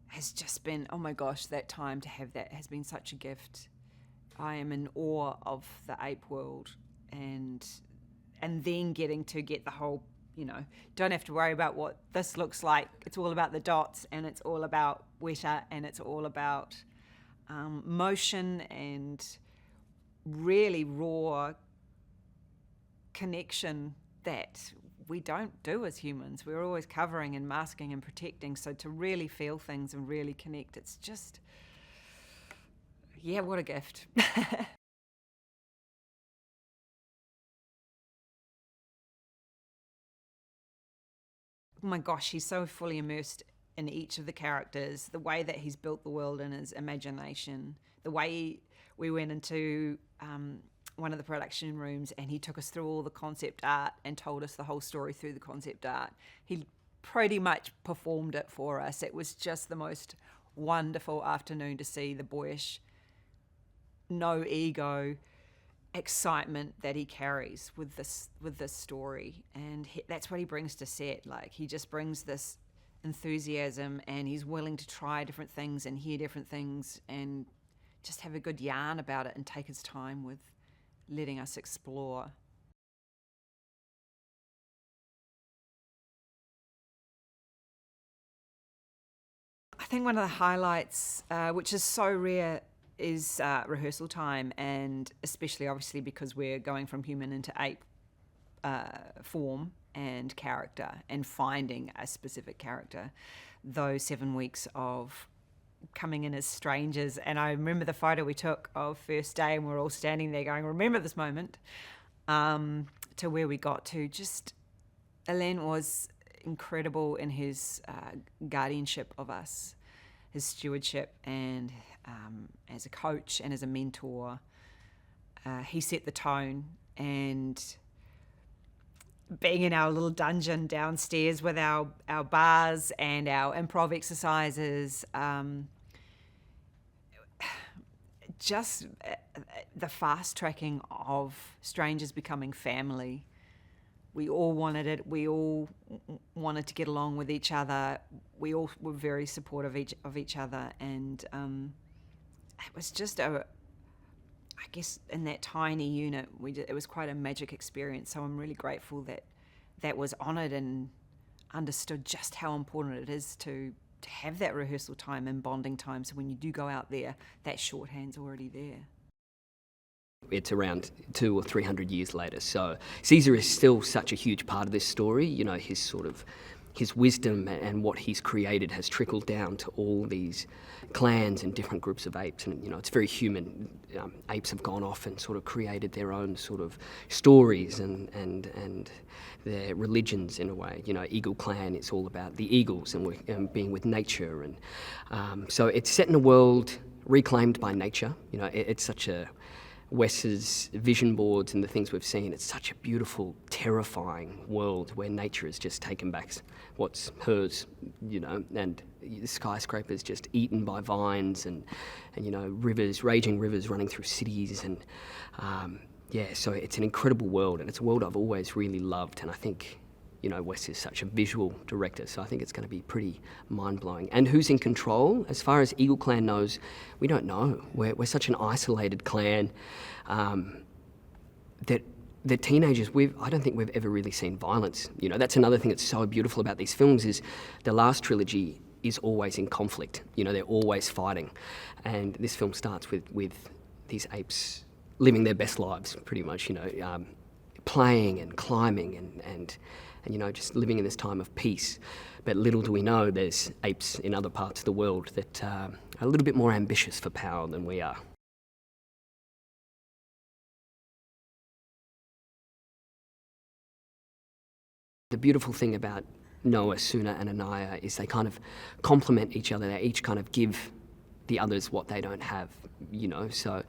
Speaker 16: has just been, oh my gosh, that time to have that has been such a gift. I am in awe of the ape world, and then getting to get the whole, don't have to worry about what this looks like. It's all about the dots, and it's all about WETA, and it's all about motion and really raw connection that we don't do as humans. We're always covering and masking and protecting. So to really feel things and really connect, it's just, yeah, what a gift. Oh my gosh, he's so fully immersed in each of the characters, the way that he's built the world in his imagination, the way we went into one of the production rooms and he took us through all the concept art and told us the whole story through the concept art. He pretty much performed it for us. It was just the most wonderful afternoon to see the boyish, no ego excitement that he carries with this story, and that's what he brings to set. Like, he just brings this enthusiasm, and he's willing to try different things and hear different things and just have a good yarn about it and take his time with letting us explore. I think one of the highlights, which is so rare, is rehearsal time, and especially obviously because we're going from human into ape form and character and finding a specific character. Those 7 weeks of coming in as strangers, and I remember the photo we took of first day, and we're all standing there going, remember this moment, to where we got to. Just Alain was incredible in his guardianship of us, his stewardship, and as a coach and as a mentor. He set the tone, and being in our little dungeon downstairs with our bars and our improv exercises, just the fast tracking of strangers becoming family. We all wanted it. We all wanted to get along with each other. We all were very supportive of each other, and it was just I guess in that tiny unit, it was quite a magic experience. So I'm really grateful that was honoured and understood just how important it is to have that rehearsal time and bonding time. So when you do go out there, that shorthand's already there.
Speaker 17: It's around 200 or 300 years later, so Caesar is still such a huge part of this story. You know, his wisdom and what he's created has trickled down to all these clans and different groups of apes, and you know, it's very human. Apes have gone off and sort of created their own sort of stories and their religions in a way. You know, Eagle Clan, it's all about the eagles and being with nature, and so it's set in a world reclaimed by nature. You know, it's such a Wes's vision boards and the things we've seen, it's such a beautiful, terrifying world where nature has just taken back what's hers, you know, and the skyscrapers just eaten by vines and you know, rivers, raging rivers running through cities, and so it's an incredible world, and it's a world I've always really loved, and I think, you know, Wes is such a visual director, so I think it's going to be pretty mind-blowing. And who's in control? As far as Eagle Clan knows, we don't know. We're such an isolated clan that the teenagers, I don't think we've ever really seen violence. You know, that's another thing that's so beautiful about these films is the last trilogy is always in conflict. You know, they're always fighting. And this film starts with these apes living their best lives, pretty much, you know, playing and climbing and you know, just living in this time of peace. But little do we know, there's apes in other parts of the world that are a little bit more ambitious for power than we are. The beautiful thing about Noah, Soona and Anaya is they kind of complement each other. They each kind of give the others what they don't have, you know. So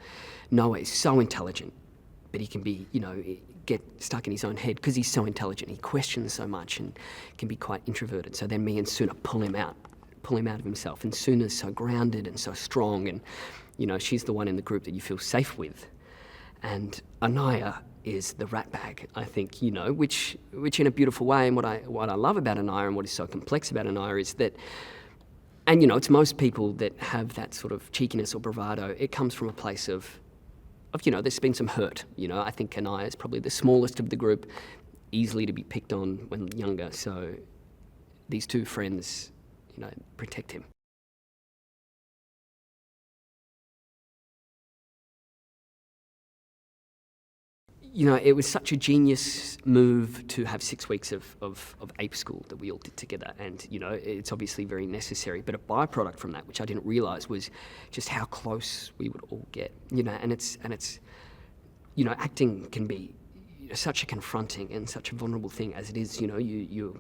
Speaker 17: Noah is so intelligent, but he can be, you know, get stuck in his own head because he's so intelligent. He questions so much and can be quite introverted. So then me and Soona pull him out of himself. And Soona's so grounded and so strong, and you know, she's the one in the group that you feel safe with. And Anaya is the rat bag, I think, you know, which in a beautiful way. And what I love about Anaya and what is so complex about Anaya is that, and you know, it's most people that have that sort of cheekiness or bravado. It comes from a place of you know, there's been some hurt. You know, I think Anaya is probably the smallest of the group, easily to be picked on when younger. So these two friends, you know, protect him. You know, it was such a genius move to have 6 weeks of ape school that we all did together, and you know, it's obviously very necessary, but a byproduct from that, which I didn't realise, was just how close we would all get. You know, and it's you know, acting can be such a confronting and such a vulnerable thing as it is. You know, you're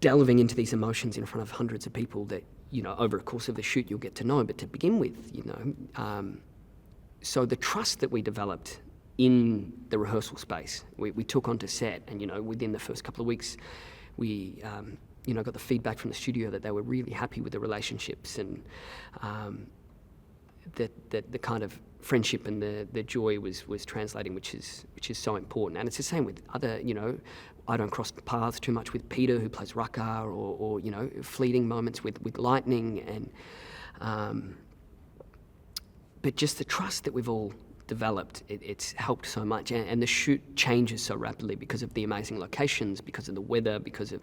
Speaker 17: delving into these emotions in front of hundreds of people that, you know, over a course of the shoot you'll get to know, but to begin with, you know, so the trust that we developed in the rehearsal space, we took onto set, and you know, within the first couple of weeks, we you know, got the feedback from the studio that they were really happy with the relationships, and that the kind of friendship and the joy was translating, which is so important. And it's the same with other, you know, I don't cross paths too much with Peter, who plays Raka, or you know, fleeting moments with Lightning, and but just the trust that we've all developed, it's helped so much, and the shoot changes so rapidly because of the amazing locations, because of the weather, because of,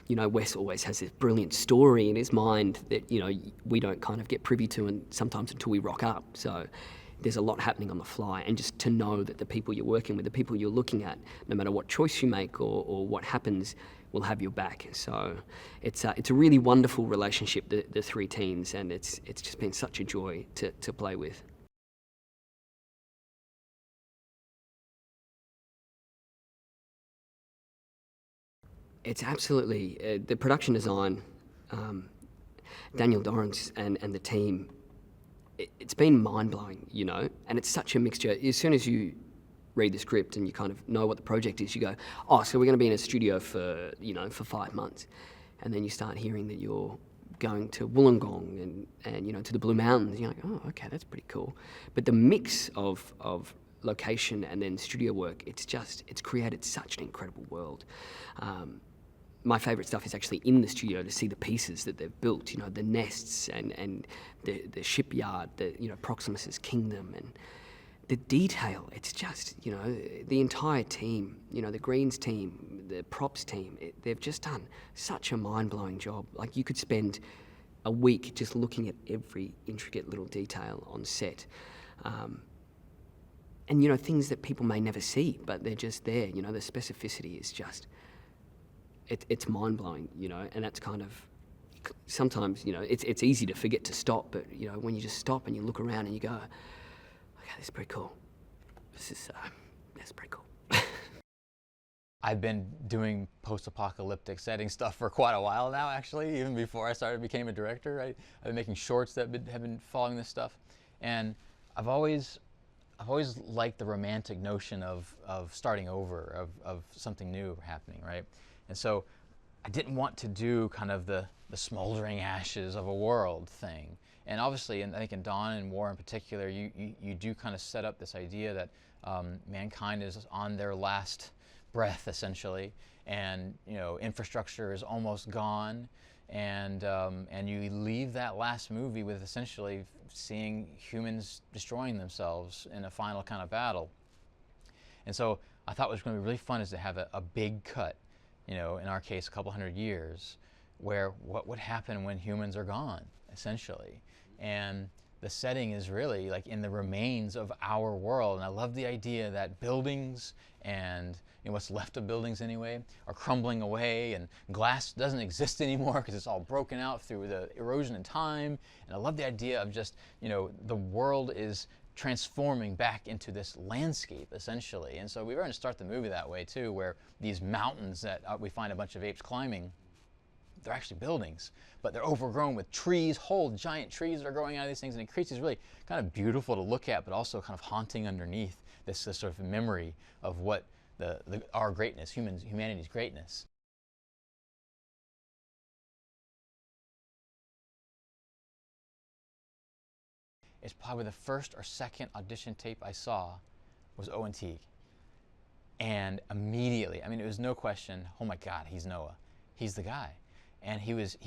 Speaker 17: Wes always has this brilliant story in his mind that, we don't kind of get privy to and sometimes until we rock up. So there's a lot happening on the fly, and just to know that the people you're working with, the people you're looking at, no matter what choice you make or what happens, will have your back. So it's a really wonderful relationship, the three teams, and it's just been such a joy to play with. It's absolutely, the production design, Daniel Dorrance and the team, it's been mind-blowing, and it's such a mixture. As soon as you read the script and you kind of know what the project is, you go, oh, so we're going to be in a studio for 5 months. And then you start hearing that you're going to Wollongong and to the Blue Mountains. You're like, oh, okay, that's pretty cool. But the mix of location and then studio work, it's created such an incredible world. My favourite stuff is actually in the studio to see the pieces that they've built, the nests and the shipyard, Proximus's kingdom, and the detail. It's just, the entire team, the Greens team, the props team, they've just done such a mind-blowing job. Like, you could spend a week just looking at every intricate little detail on set. And, things that people may never see, but they're just there, the specificity is just... It's mind-blowing, and that's kind of, sometimes, it's easy to forget to stop, but, when you just stop and you look around and you go, okay, this is pretty cool. That's pretty cool.
Speaker 18: I've been doing post-apocalyptic setting stuff for quite a while now, actually, even before I became a director. I've been making shorts that have been following this stuff, and I've always liked the romantic notion of starting over, of something new happening, right? And so I didn't want to do kind of the smoldering ashes of a world thing. And obviously, I think in Dawn and War in particular, you do kind of set up this idea that mankind is on their last breath, essentially, and infrastructure is almost gone, and you leave that last movie with essentially seeing humans destroying themselves in a final kind of battle. And so I thought what was going to be really fun is to have a big cut, in our case, a couple hundred years, where what would happen when humans are gone, essentially. And the setting is really like in the remains of our world. And I love the idea that buildings and what's left of buildings anyway are crumbling away, and glass doesn't exist anymore because it's all broken out through the erosion in time. And I love the idea of just, the world is transforming back into this landscape, essentially. And so we were going to start the movie that way too, where these mountains that we find a bunch of apes climbing, they're actually buildings, but they're overgrown with trees, whole giant trees that are growing out of these things, and it creates these really kind of beautiful to look at, but also kind of haunting underneath this sort of memory of what our greatness, humanity's greatness. It's probably the first or second audition tape I saw was Owen Teague. And immediately, it was no question, oh my God, he's Noah. He's the guy. And he was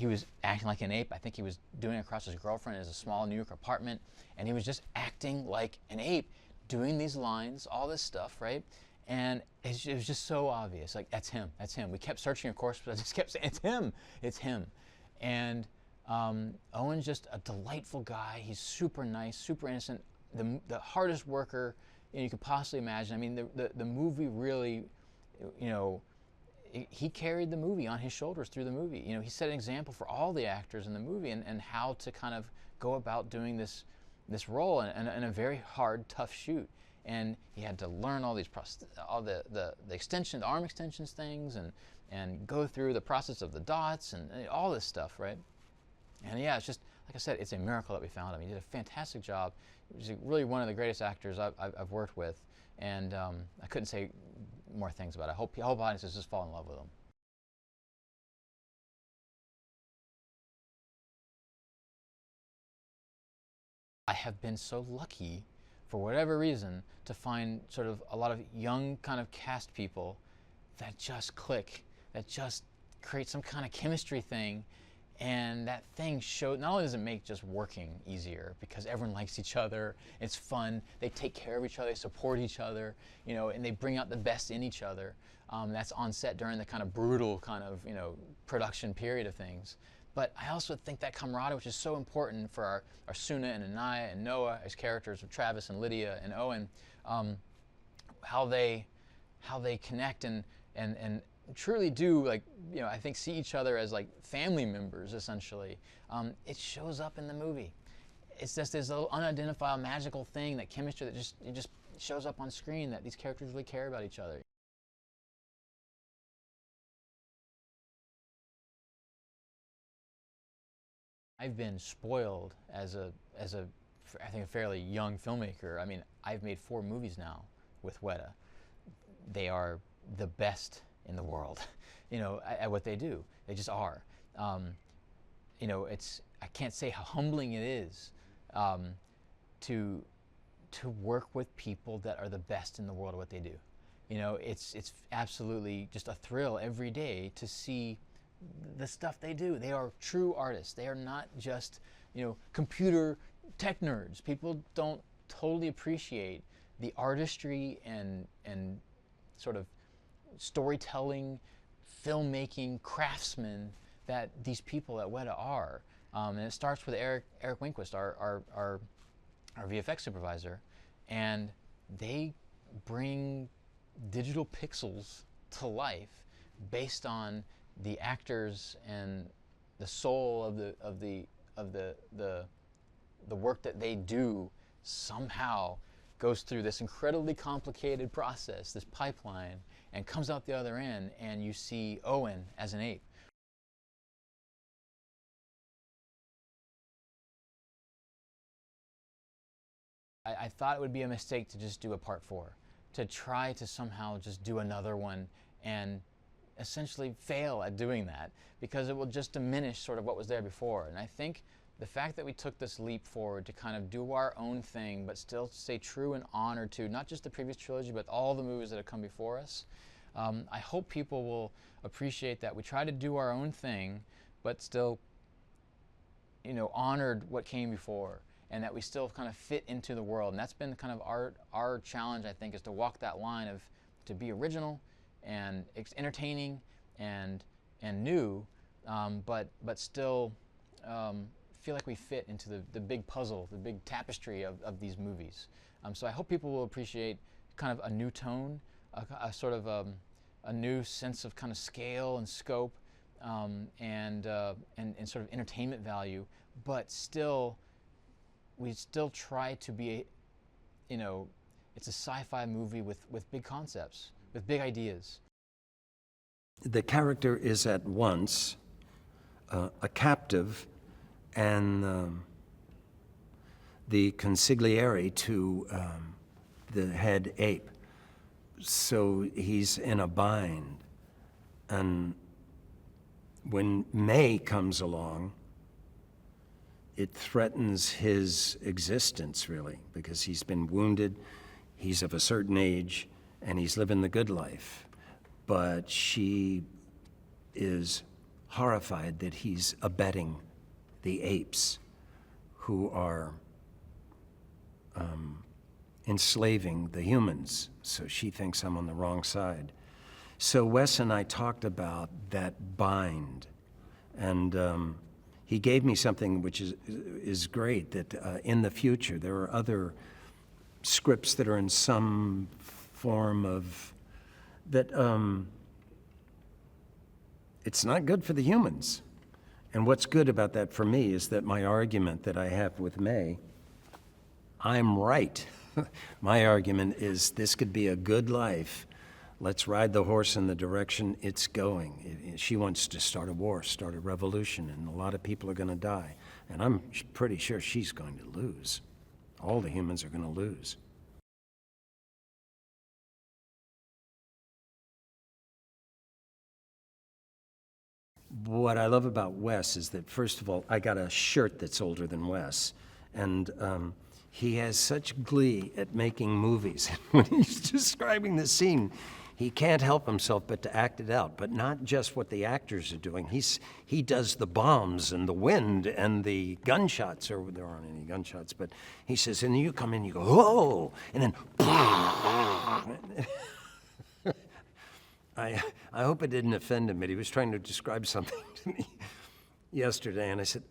Speaker 18: acting like an ape. I think he was doing it across his girlfriend in a small New York apartment. And he was just acting like an ape, doing these lines, all this stuff, right? And it was just so obvious. Like, that's him, that's him. We kept searching, of course, but I just kept saying, it's him. And Owen's just a delightful guy. He's super nice, super innocent, the hardest worker you could possibly imagine. The movie really, he carried the movie on his shoulders through the movie. He set an example for all the actors in the movie and how to kind of go about doing this role in a very hard, tough shoot. And he had to learn all these all the arm extensions things and go through the process of the dots and all this stuff, right? And yeah, it's just, like I said, it's a miracle that we found him. He did a fantastic job. He's really one of the greatest actors I've worked with. And I couldn't say more things about it. I hope audiences just fall in love with him. I have been so lucky, for whatever reason, to find sort of a lot of young kind of cast people that just click, that just create some kind of chemistry thing. And that thing showed, not only does it make just working easier because everyone likes each other, it's fun, they take care of each other, they support each other, you know, and they bring out the best in each other. That's on set during the kind of brutal kind of, you know, production period of things. But I also think that camaraderie, which is so important for our Soona and Anaya and Noah as characters of Travis and Lydia and Owen, how they connect and truly do, like, you know, I think see each other as like family members essentially. It shows up in the movie. It's just this little unidentifiable magical thing, that chemistry that just shows up on screen, that these characters really care about each other. I've been spoiled as a I think a fairly young filmmaker. I mean, I've made 4 movies now with WETA. They are the best in the world, you know, at what they do. They just are. You know, I can't say how humbling it is to work with people that are the best in the world at what they do. You know, it's absolutely just a thrill every day to see the stuff they do. They are true artists. They are not just, you know, computer tech nerds. People don't totally appreciate the artistry and sort of storytelling, filmmaking, craftsmen that these people at WETA are. And it starts with Erik Winquist, our VFX supervisor, and they bring digital pixels to life based on the actors and the soul of the work that they do somehow goes through this incredibly complicated process, this pipeline, and comes out the other end, and you see Owen as an ape. I thought it would be a mistake to just do a part 4, to try to somehow just do another one and essentially fail at doing that, because it will just diminish sort of what was there before. And I think the fact that we took this leap forward to kind of do our own thing, but still stay true and honored to not just the previous trilogy, but all the movies that have come before us, I hope people will appreciate that we try to do our own thing, but still, you know, honored what came before, and that we still kind of fit into the world. And that's been kind of our challenge, I think, is to walk that line of to be original and entertaining and new, but still feel like we fit into the big puzzle, the big tapestry of these movies. So I hope people will appreciate kind of a new tone, a sort of a new sense of kind of scale and scope, and sort of entertainment value, but still, we still try to be, you know, it's a sci-fi movie with big concepts, with big ideas.
Speaker 19: The character is at once a captive and the consigliere to the head ape. So he's in a bind. And when May comes along, it threatens his existence, really, because he's been wounded, he's of a certain age, and he's living the good life. But she is horrified that he's abetting the apes who are enslaving the humans. So she thinks I'm on the wrong side. So Wes and I talked about that bind, and he gave me something which is great, that in the future there are other scripts that are in some form of that it's not good for the humans. And what's good about that for me is that my argument that I have with May, I'm right. My argument is this could be a good life. Let's ride the horse in the direction it's going. She wants to start a war, start a revolution, and a lot of people are going to die. And I'm pretty sure she's going to lose. All the humans are going to lose. What I love about Wes is that, first of all, I got a shirt that's older than Wes, and he has such glee at making movies. When he's describing the scene, he can't help himself but to act it out, but not just what the actors are doing. He does the bombs and the wind and the gunshots, or there aren't any gunshots, but he says, and you come in, you go, whoa, and then, I hope it didn't offend him, but he was trying to describe something to me yesterday, and I said,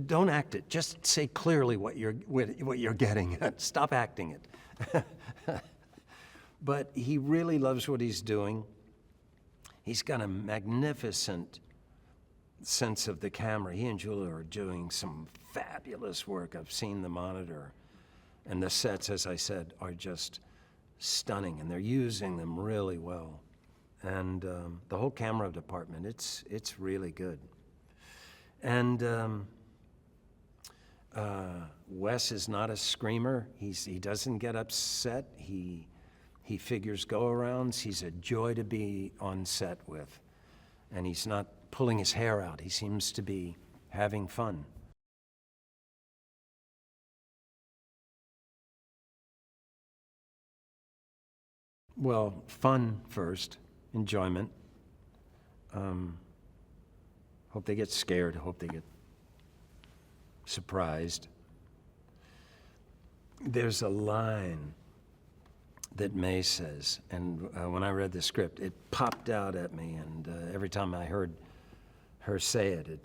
Speaker 19: don't act it. Just say clearly what you're getting at. Stop acting it. But he really loves what he's doing. He's got a magnificent sense of the camera. He and Julia are doing some fabulous work. I've seen the monitor. And the sets, as I said, are just stunning, and they're using them really well. And the whole camera department, it's really good. And Wes is not a screamer. He doesn't get upset. He figures go-arounds. He's a joy to be on set with. And he's not pulling his hair out. He seems to be having fun. Well, fun first, enjoyment. Hope they get scared, hope they get surprised. There's a line that May says, and when I read the script, it popped out at me, and every time I heard her say it,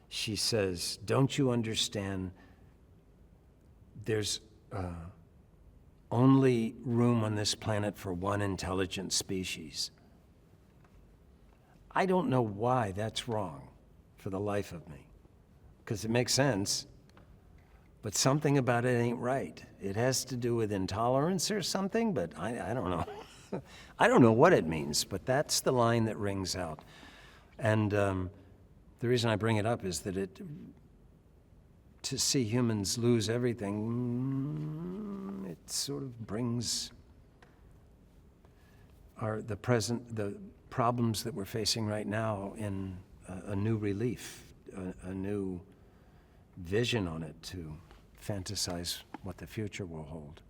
Speaker 19: she says, don't you understand, there's only room on this planet for one intelligent species. I don't know why that's wrong for the life of me, because it makes sense, but something about it ain't right. It has to do with intolerance or something, but I don't know. I don't know what it means, but that's the line that rings out. And the reason I bring it up is that to see humans lose everything, it sort of brings the problems that we're facing right now in a new relief, a new vision on it to fantasize what the future will hold.